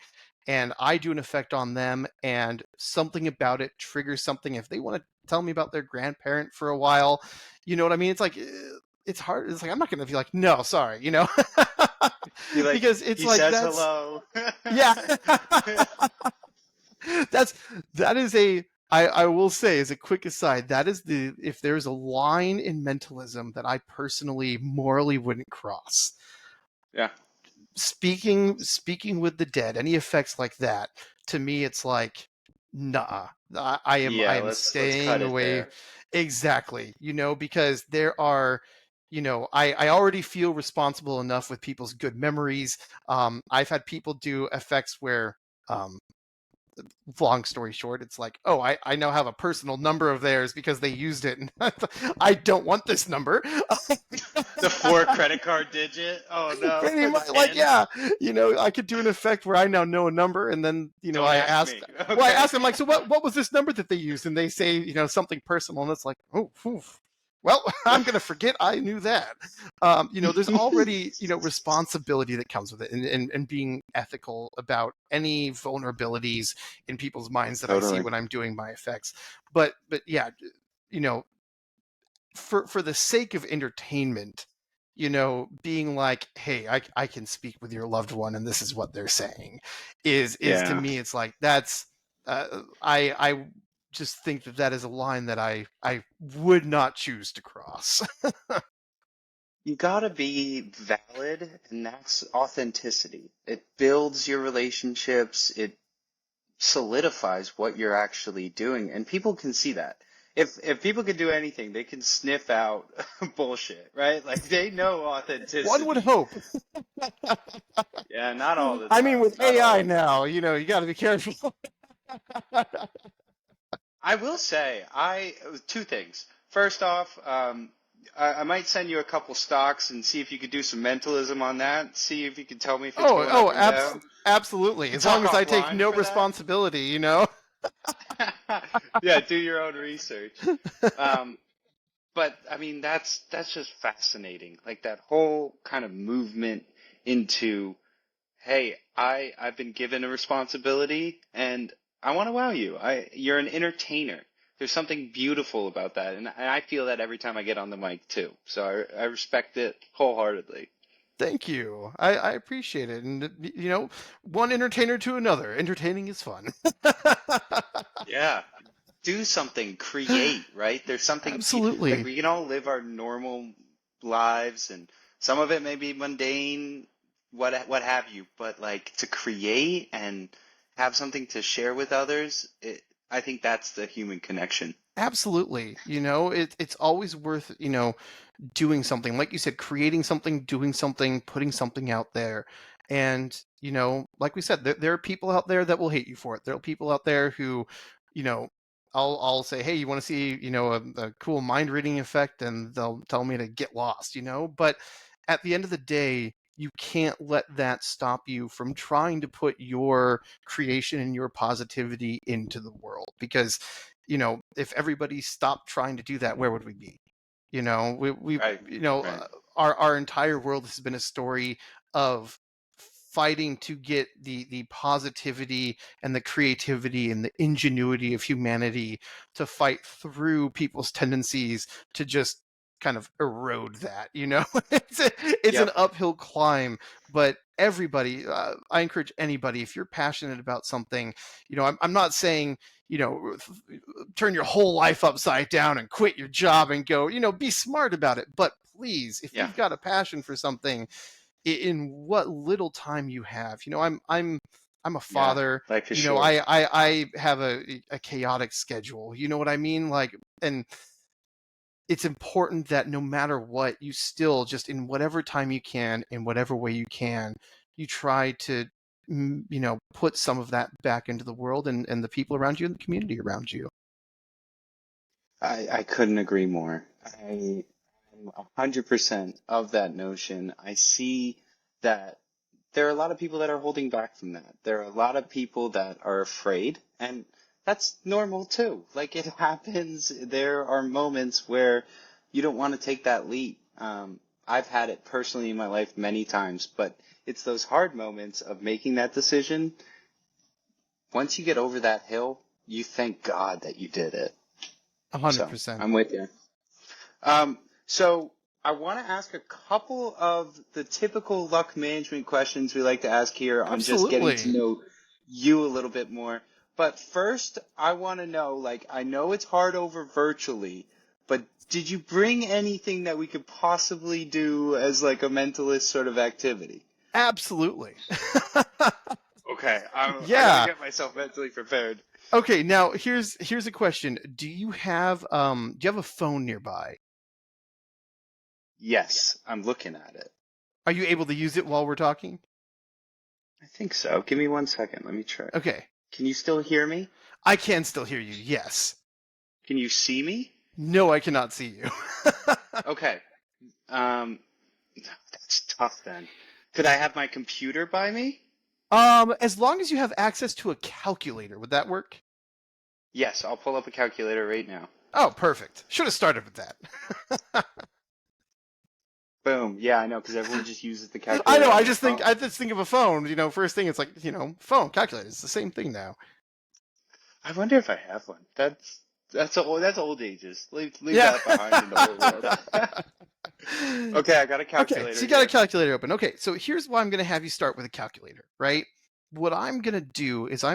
and I do an effect on them, and something about it triggers something, if they want to tell me about their grandparent for a while, you know what I mean? It's like, it's hard. It's like, I'm not going to be like, no, sorry, You're like, because it's he like, says that's, hello. yeah. That is I will say, as a quick aside, that is if there's a line in mentalism that I personally morally wouldn't cross. Yeah. Speaking with the dead, any effects like that, to me it's like, nah. I Yeah, am let's cut staying it away. there. Exactly. Because there are, I already feel responsible enough with people's good memories. I've had people do effects where, um, long story short, it's like, oh, I now have a personal number of theirs because they used it. And I don't want this number. The 4 credit card digit. Oh no, Pretty the much, like, pin. yeah, I could do an effect where I now know a number, and then Don't I ask ask, me. well, I Okay. ask them like, so what was this number that they used, and they say something personal, and it's like, oh, oof. Well, I'm gonna forget I knew that. There's already responsibility that comes with it, and being ethical about any vulnerabilities in people's minds that I see Totally. when I'm doing my effects. But yeah, you know, for the sake of entertainment, being like, hey, I can speak with your loved one and this is what they're saying, is to Yeah. me, it's like, that's I just think that is a line that I would not choose to cross. You gotta be valid, and that's authenticity. It builds your relationships. It solidifies what you're actually doing, and people can see that. If people can do anything, they can sniff out bullshit, right? Like they know One would authenticity. hope. Yeah, not all the I mean, time. with Not all AI the time. now, you got to be careful. I will say, two things. First off, I might send you a couple stocks and see if you could do some mentalism on that. See if you could tell me if it's going up or down. Absolutely. We'll As long talk as I take offline no for that. responsibility. Yeah, do your own research. Um, but I mean, that's just fascinating. Like that whole kind of movement into, hey, I've been given a responsibility and I want to wow you. You're an entertainer. There's something beautiful about that, and I feel that every time I get on the mic too. So I respect it wholeheartedly. Thank you. I appreciate it. And, one entertainer to another. Entertaining is fun. Yeah. Do something, create, right? There's something like Absolutely. we can all live our normal lives, and some of it may be mundane, what have you, but like to create and have something to share with others, I think that's the human connection. Absolutely. It's always worth, doing something. Like you said, creating something, doing something, putting something out there. And, like we said, there are people out there that will hate you for it. There are people out there who, you know, I'll say, hey, you want to see, a cool mind reading effect, and they'll tell me to get lost. But at the end of the day, you can't let that stop you from trying to put your creation and your positivity into the world. Because, if everybody stopped trying to do that, where would we be? We Right, right. our entire world has been a story of fighting to get the positivity and the creativity and the ingenuity of humanity to fight through people's tendencies to just kind of erode that. It's an Yep. uphill climb, but everybody, I encourage anybody, if you're passionate about something, I'm not saying, turn your whole life upside down and quit your job and go, be smart about it. But please, if Yeah. you've got a passion for something, in what little time you have, I'm a Yeah. father. Life is short. I have a chaotic schedule. You know what I mean? Like, and it's important that no matter what, you still, just in whatever time you can, in whatever way you can, you try to put some of that back into the world and the people around you and the community around you. I couldn't agree more. I am 100% of that notion. I see that there are a lot of people that are holding back from that. There are a lot of people that are afraid, and that's normal too. Like it happens. There are moments where you don't want to take that leap. I've had it personally in my life many times, but it's those hard moments of making that decision. Once you get over that hill, you thank God that you did it. So 100%. I'm with you. So I want to ask a couple of the typical luck management questions we like to ask here on just getting to Absolutely. know you a little bit more. But first, I want to know, like, I know it's hard over virtually, but did you bring anything that we could possibly do as like a mentalist sort of activity? Absolutely. Okay, I Yeah. gotta get myself mentally prepared. Okay, now here's a question. Do you have a phone nearby? Yes, I'm looking at it. Are you able to use it while we're talking? I think so. Give me 1 second. Let me try. Okay. Can you still hear me? I can still hear you, yes. Can you see me? No, I cannot see you. Okay. That's tough then. Could I have my computer by me? As long as you have access to a calculator, would that work? Yes, I'll pull up a calculator right now. Oh, perfect. Should have started with that. Boom. Yeah, I know, because everyone just uses the calculator. I know, on I their just phone. think of a phone, first thing it's like, phone, calculator, it's the same thing now. I wonder if I have one. That's old ages. Leave Yeah. that behind in the whole world. Okay, I got a calculator. Okay, so you got a here. calculator open. Okay, so here's why I'm going to have you start with a calculator, right? What I'm going to do is I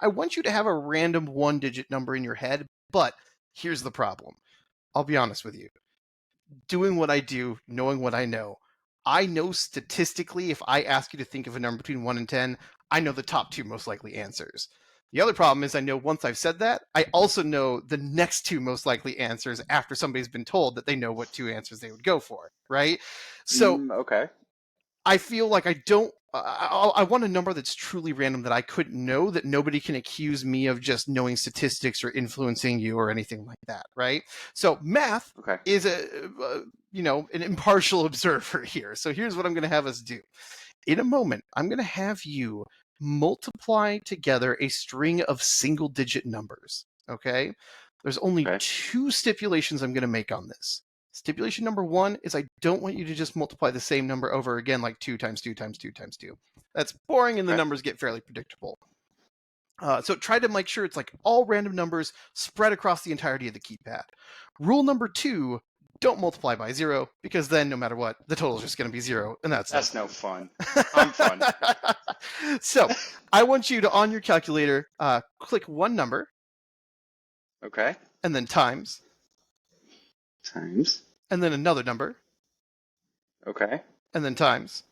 want you to have a random one-digit number in your head, but here's the problem. I'll be honest with you. Doing what I do, knowing what I know statistically if I ask you to think of a number between 1 and 10, I know the top two most likely answers. The other problem is I know once I've said that, I also know the next two most likely answers after somebody's been told that they know what two answers they would go for, right? So Okay. I feel like I want a number that's truly random that I couldn't know, that nobody can accuse me of just knowing statistics or influencing you or anything like that, right? So math Okay. is an impartial observer here. So here's what I'm going to have us do. In a moment, I'm going to have you multiply together a string of single-digit numbers, okay? There's only Okay. 2 stipulations I'm going to make on this. Stipulation number 1 is I don't want you to just multiply the same number over again, like 2 times 2 times 2 times 2. That's boring, and the Okay. numbers get fairly predictable. So try to make sure it's like all random numbers spread across the entirety of the keypad. Rule number 2, don't multiply by 0, because then no matter what, the total is just going to be 0, and that's no fun. I'm fun. So I want you to, on your calculator, click one number, Okay. and then times, Times. and then another number, Okay. and then times,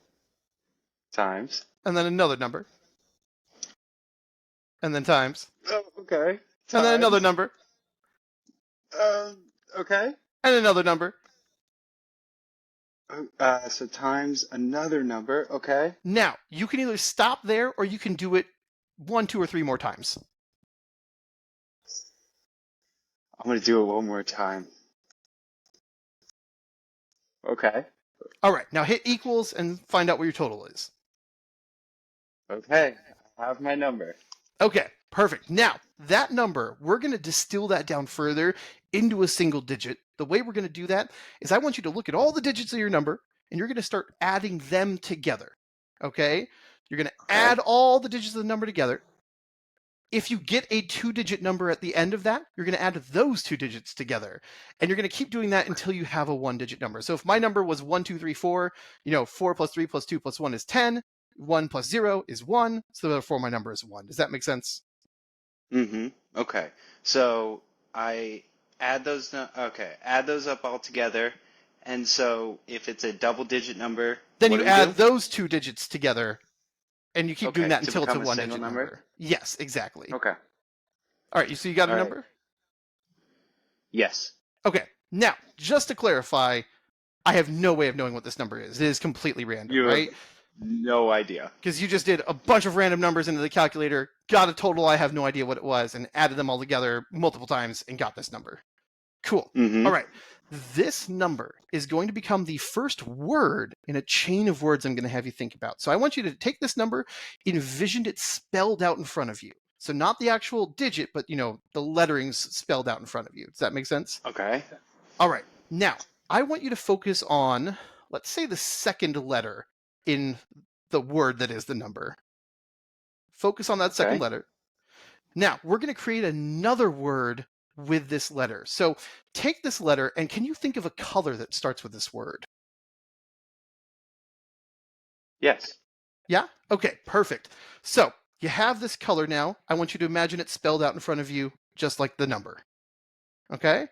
Times. and then another number, and then times, Oh, okay. and then another number, Okay. and another number. So times another number. Okay. Now, you can either stop there or you can do it 1, 2, or 3 more times. I'm going to do it one more time. Okay. All right, now hit equals and find out what your total is. Okay. I have my number. Okay, perfect. Now, that number, we're going to distill that down further into a single digit. The way we're going to do that is I want you to look at all the digits of your number, and you're going to start adding them together, okay? You're going to add all the digits of the number together. If you get a 2-digit number at the end of that, you're going to add those 2 digits together. And you're going to keep doing that until you have a 1-digit number. So if my number was 1, 2, 3, 4, 4 plus 3 plus 2 plus 1 is 10. 1 plus 0 is 1. So therefore my number is 1. Does that make sense? Mm-hmm. Okay. So I add those. Add those up all together. And so if it's a double-digit number, Then what you do we add do? those 2 digits together, and you keep doing Okay, that to until it's a become a 1-digit single number. number? Yes, exactly. Okay. All right, so you got a All right. number? Yes. Okay, now, just to clarify, I have no way of knowing what this number is. It is completely random, You right? have no idea. Because you just did a bunch of random numbers into the calculator, got a total I have no idea what it was, and added them all together multiple times and got this number. Cool. Mm-hmm. All right. This number is going to become the first word in a chain of words I'm going to have you think about. So I want you to take this number, envision it spelled out in front of you. So not the actual digit, but, the letterings spelled out in front of you. Does that make sense? Okay. All right. Now, I want you to focus on, let's say, the second letter in the word that is the number. Focus on that second Okay. letter. Now, we're going to create another word with this letter. So take this letter, and can you think of a color that starts with this word? Yes. Yeah? Okay, perfect. So you have this color now. I want you to imagine it spelled out in front of you, just like the number. Okay?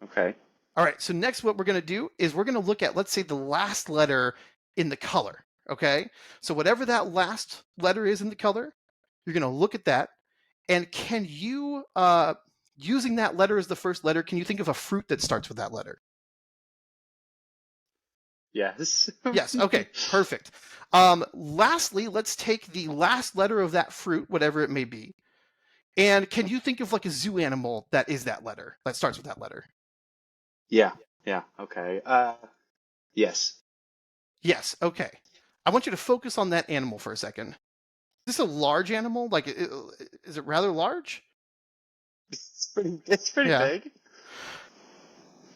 Okay. All right, so next what we're going to do is we're going to look at, let's say, the last letter in the color. Okay? So whatever that last letter is in the color, you're going to look at that. And can you, using that letter as the first letter, can you think of a fruit that starts with that letter? Yes. Yes. Okay. Perfect. Lastly, let's take the last letter of that fruit, whatever it may be. And can you think of like a zoo animal that is that letter, that starts with that letter? Yeah. Yeah. Okay. Yes. Yes. Okay. I want you to focus on that animal for a second. Is this a large animal? Like, is it rather large? It's pretty Yeah. big.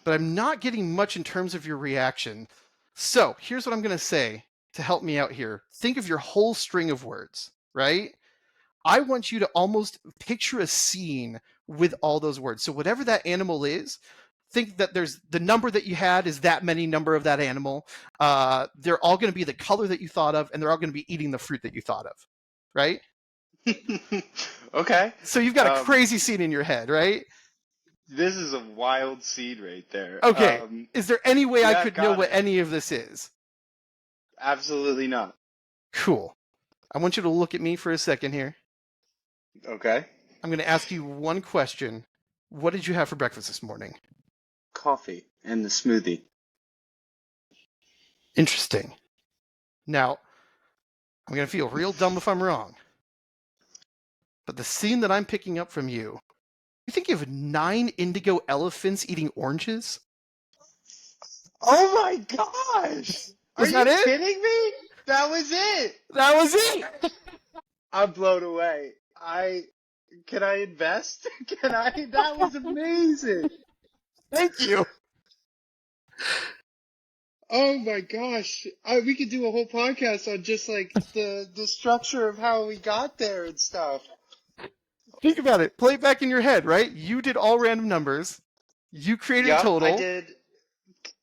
But I'm not getting much in terms of your reaction. So here's what I'm going to say to help me out here. Think of your whole string of words, right? I want you to almost picture a scene with all those words. So whatever that animal is, think that there's the number that you had is that many number of that animal. They're all going to be the color that you thought of, and they're all going to be eating the fruit that you thought of, right? Okay. So you've got a crazy scene in your head, right? This is a wild seed right there. Okay. Is there any way I could know got what it. any of this is? Absolutely not. Cool. I want you to look at me for a second here. Okay. I'm going to ask you one question. What did you have for breakfast this morning? Coffee and the smoothie. Interesting. Now, I'm going to feel real dumb if I'm wrong. But the scene that I'm picking up from you think you have 9 indigo elephants eating oranges? Oh my gosh! Was that it? Kidding me? That was it! That was it! I'm blown away. Can I invest? That was amazing! Thank you. Oh my gosh. We could do a whole podcast on just like the structure of how we got there and stuff. Think about it. Play it back in your head, right? You did all random numbers. You created a total. I did.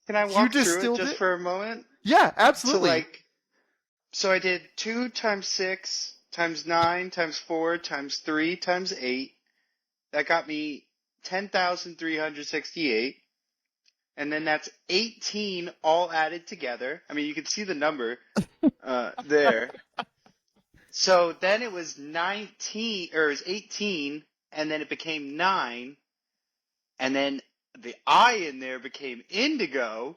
Can I walk through it just for a moment? Yeah, absolutely. So I did 2 times 6 times 9 times 4 times 3 times 8. That got me 10,368. And then that's 18 all added together. I mean, you can see the number there. So then it was 19, or it was 18, and then it became 9. And then the I in there became indigo.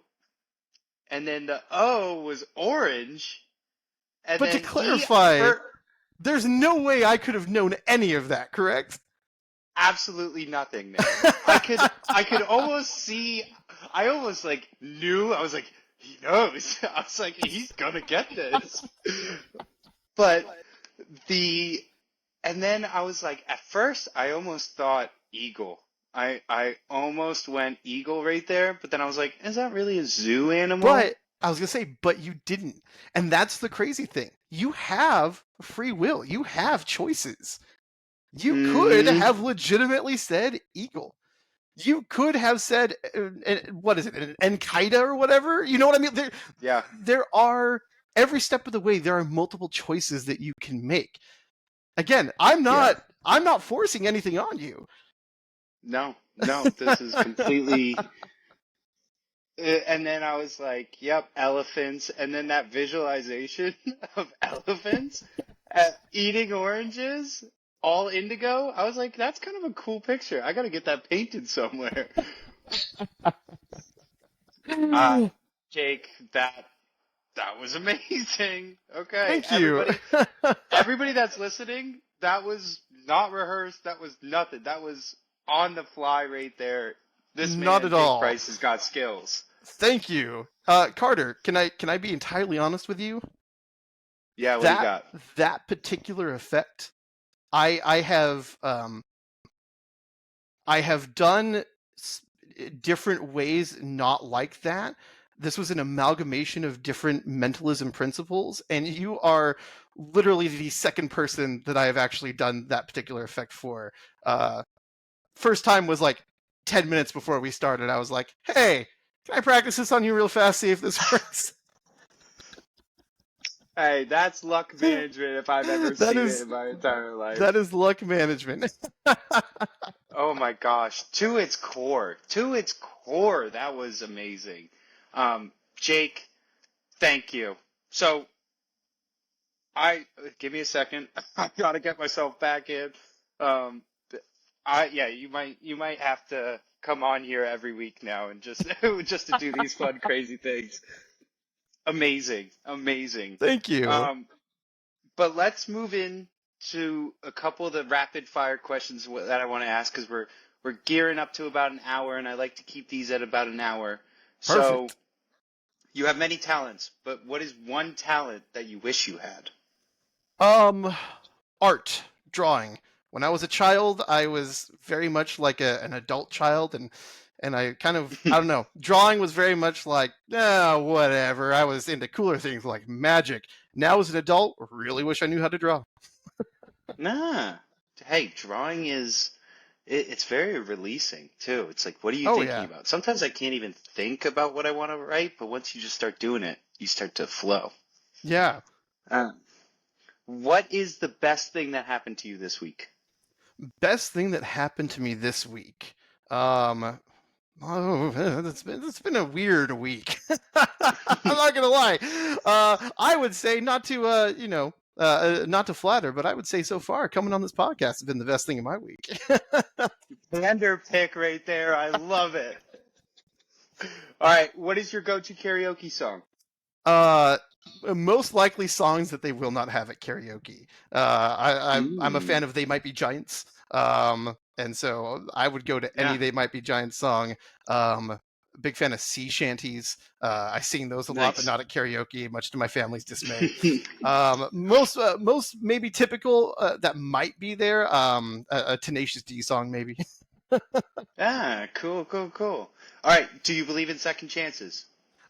And then the O was orange. And but then to clarify, there's no way I could have known any of that, correct? Absolutely nothing, man. I could almost see, I almost like knew, I was like, he knows. I was like, he's gonna get this. But and then I was like, at first I almost thought eagle. I almost went eagle right there, but then I was like, is that really a zoo animal? But I was going to say, but you didn't. And that's the crazy thing. You have free will. You have choices. You could have legitimately said eagle. You could have said, what is it, an Enkida or whatever? You know what I mean? There are, every step of the way, there are multiple choices that you can make. Again, I'm not forcing anything on you. No, this is completely... And then I was like, yep, elephants. And then that visualization of elephants eating oranges, all indigo. I was like, that's kind of a cool picture. I got to get that painted somewhere. Jake, that was amazing. Okay. Thank you. Everybody that's listening, that was not rehearsed. That was nothing. That was on the fly right there. This man, not at all. Jake Price, has got skills. Thank you. Carter, can I be entirely honest with you? Yeah, what do you got? That particular effect, I have done different ways not like that. This was an amalgamation of different mentalism principles, and you are literally the second person that I have actually done that particular effect for. First time was like 10 minutes before we started. I was like, hey, can I practice this on you real fast, see if this works? Hey, that's luck management if I've ever seen it in my entire life. That is luck management. Oh my gosh. To its core, that was amazing. Jake, thank you. So, Give me a second. I gotta get myself back in. You might have to come on here every week now and just just to do these fun, crazy things. Amazing, amazing. Thank you. But let's move in to a couple of the rapid fire questions that I want to ask because we're gearing up to about an hour, and I like to keep these at about an hour. So Perfect. you have many talents, but what is one talent that you wish you had? Art, drawing. When I was a child, I was very much like an adult child, and I kind of, I don't know, drawing was very much like, whatever. I was into cooler things like magic. Now as an adult, really wish I knew how to draw. Nah. Hey, drawing it's very releasing too. It's like, what are you Oh thinking yeah. about? Sometimes I can't even think about what I want to write, but once you just start doing it, you start to flow. Yeah. What is the best thing that happened to you this week? Best thing that happened to me this week. It's been a weird week. I'm not gonna lie. I would say not to not to flatter, but I would say so far coming on this podcast has been the best thing in my week. Pander pick right there. I love it. All right, what is your go-to karaoke song? Most likely songs that they will not have at karaoke. I'm a fan of They Might Be Giants. And so I would go to any They Might Be Giants song. Big fan of sea shanties. I sing those a lot, but not at karaoke, much to my family's dismay. Most maybe typical that might be there. A Tenacious D song, maybe. Cool. All right, do you believe in second chances?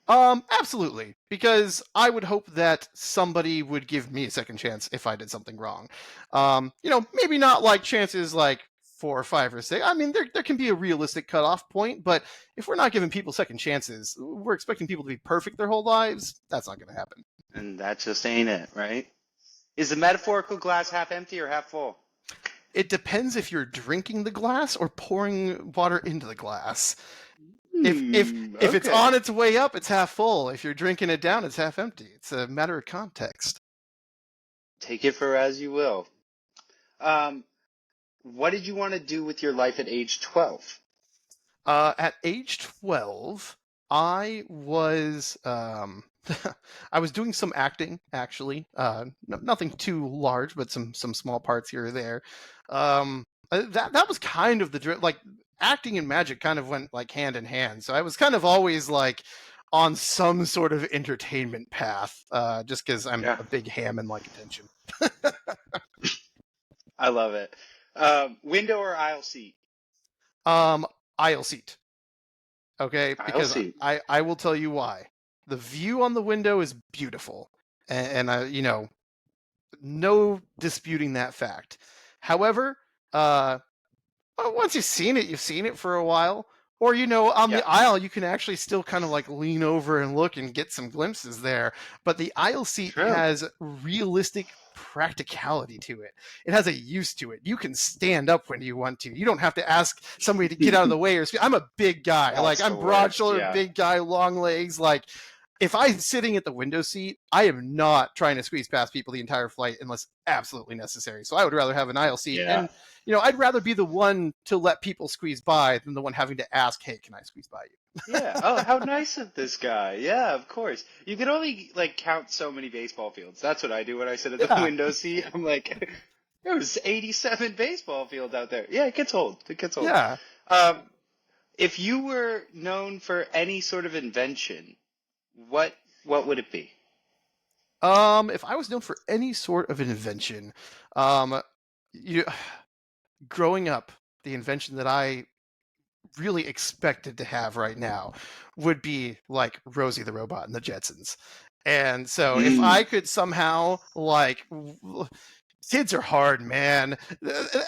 Absolutely, because I would hope that somebody would give me a second chance if I did something wrong. Maybe not like chances like 4 or 5 or 6. I mean, there can be a realistic cutoff point, but if we're not giving people second chances, we're expecting people to be perfect their whole lives. That's not going to happen. And that just ain't it, right? Is the metaphorical glass half empty or half full? It depends if you're drinking the glass or pouring water into the glass. If it's on its way up, it's half full. If you're drinking it down, it's half empty. It's a matter of context. Take it for as you will. What did you want to do with your life at age 12? At age 12, I was I was doing some acting, actually. Nothing too large, but some small parts here or there. That was kind of acting and magic kind of went like hand in hand. So I was kind of always like on some sort of entertainment path, just because I'm a big ham and like attention. I love it. Window or aisle seat? Aisle seat. Okay, because seat. I will tell you why. The view on the window is beautiful, and I, no disputing that fact. However, once you've seen it for a while. Or, on the aisle, you can actually still kind of like lean over and look and get some glimpses there. But the aisle seat has realistic practicality to it. It has a use to it. You can stand up when you want to. You don't have to ask somebody to get out of the way. I'm a big guy. I'm broad-shouldered, big guy, long legs. If I'm sitting at the window seat, I am not trying to squeeze past people the entire flight unless absolutely necessary. So I would rather have an aisle seat. Yeah. And, I'd rather be the one to let people squeeze by than the one having to ask, hey, can I squeeze by you? Yeah. Oh, how nice of this guy. Yeah, of course. You can only count so many baseball fields. That's what I do when I sit at the window seat. I'm like, there's 87 baseball fields out there. Yeah, it gets old. Yeah. If you were known for any sort of invention, what would it be? If I was known for any sort of invention, growing up, the invention that I really expected to have right now would be like Rosie the Robot and the Jetsons. And so if I could somehow kids are hard, man.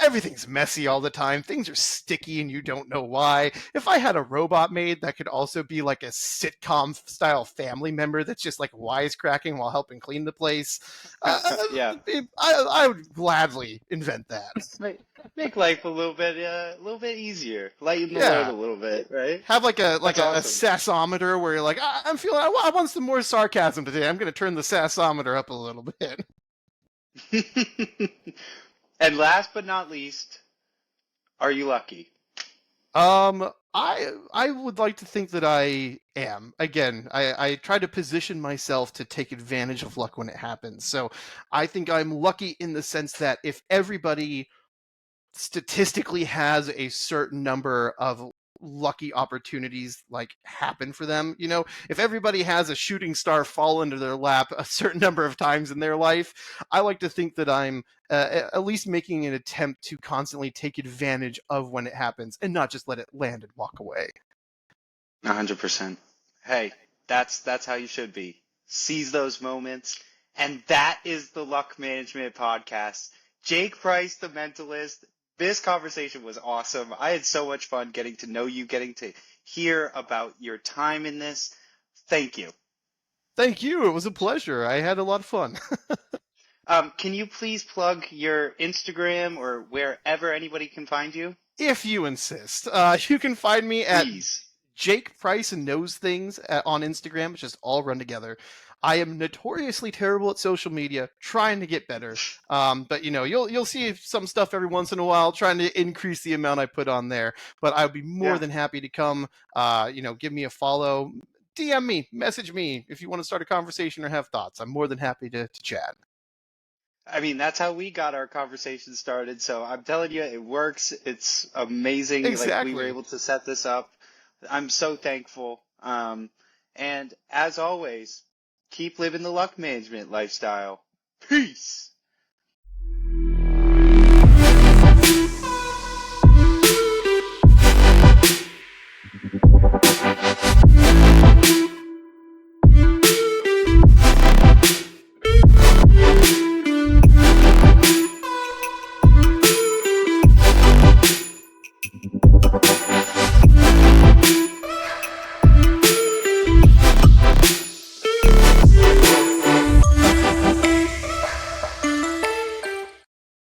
Everything's messy all the time. Things are sticky and you don't know why. If I had a robot maid that could also be like a sitcom style family member that's just like wisecracking while helping clean the place, I would gladly invent that. Make life a little bit easier. Lighten the load a little bit, right? Have a sassometer where you're like, I want some more sarcasm today. I'm going to turn the sassometer up a little bit. And last but not least, are you lucky? I would like to think that I am. Again, I try to position myself to take advantage of luck when it happens. So I think I'm lucky in the sense that if everybody statistically has a certain number of lucky opportunities like happen for them, if everybody has a shooting star fall into their lap a certain number of times in their life, I like to think that I'm at least making an attempt to constantly take advantage of when it happens and not just let it land and walk away. 100%. Hey, that's how you should be. Seize those moments. And that is the Luck Management Podcast. Jake Price, the Mentalist. This conversation was awesome. I had so much fun getting to know you, getting to hear about your time in this. Thank you. Thank you. It was a pleasure. I had a lot of fun. Can you please plug your Instagram or wherever anybody can find you? If you insist. You can find me at Please. Jake Price Knows Things on Instagram. It's just all run together. I am notoriously terrible at social media, trying to get better. But you'll see some stuff every once in a while, trying to increase the amount I put on there. But I would be more than happy to come. Give me a follow, DM me, message me if you want to start a conversation or have thoughts. I'm more than happy to chat. I mean, that's how we got our conversation started. So I'm telling you, it works. It's amazing. Exactly. Like we were able to set this up. I'm so thankful. And as always, keep living the luck management lifestyle. Peace.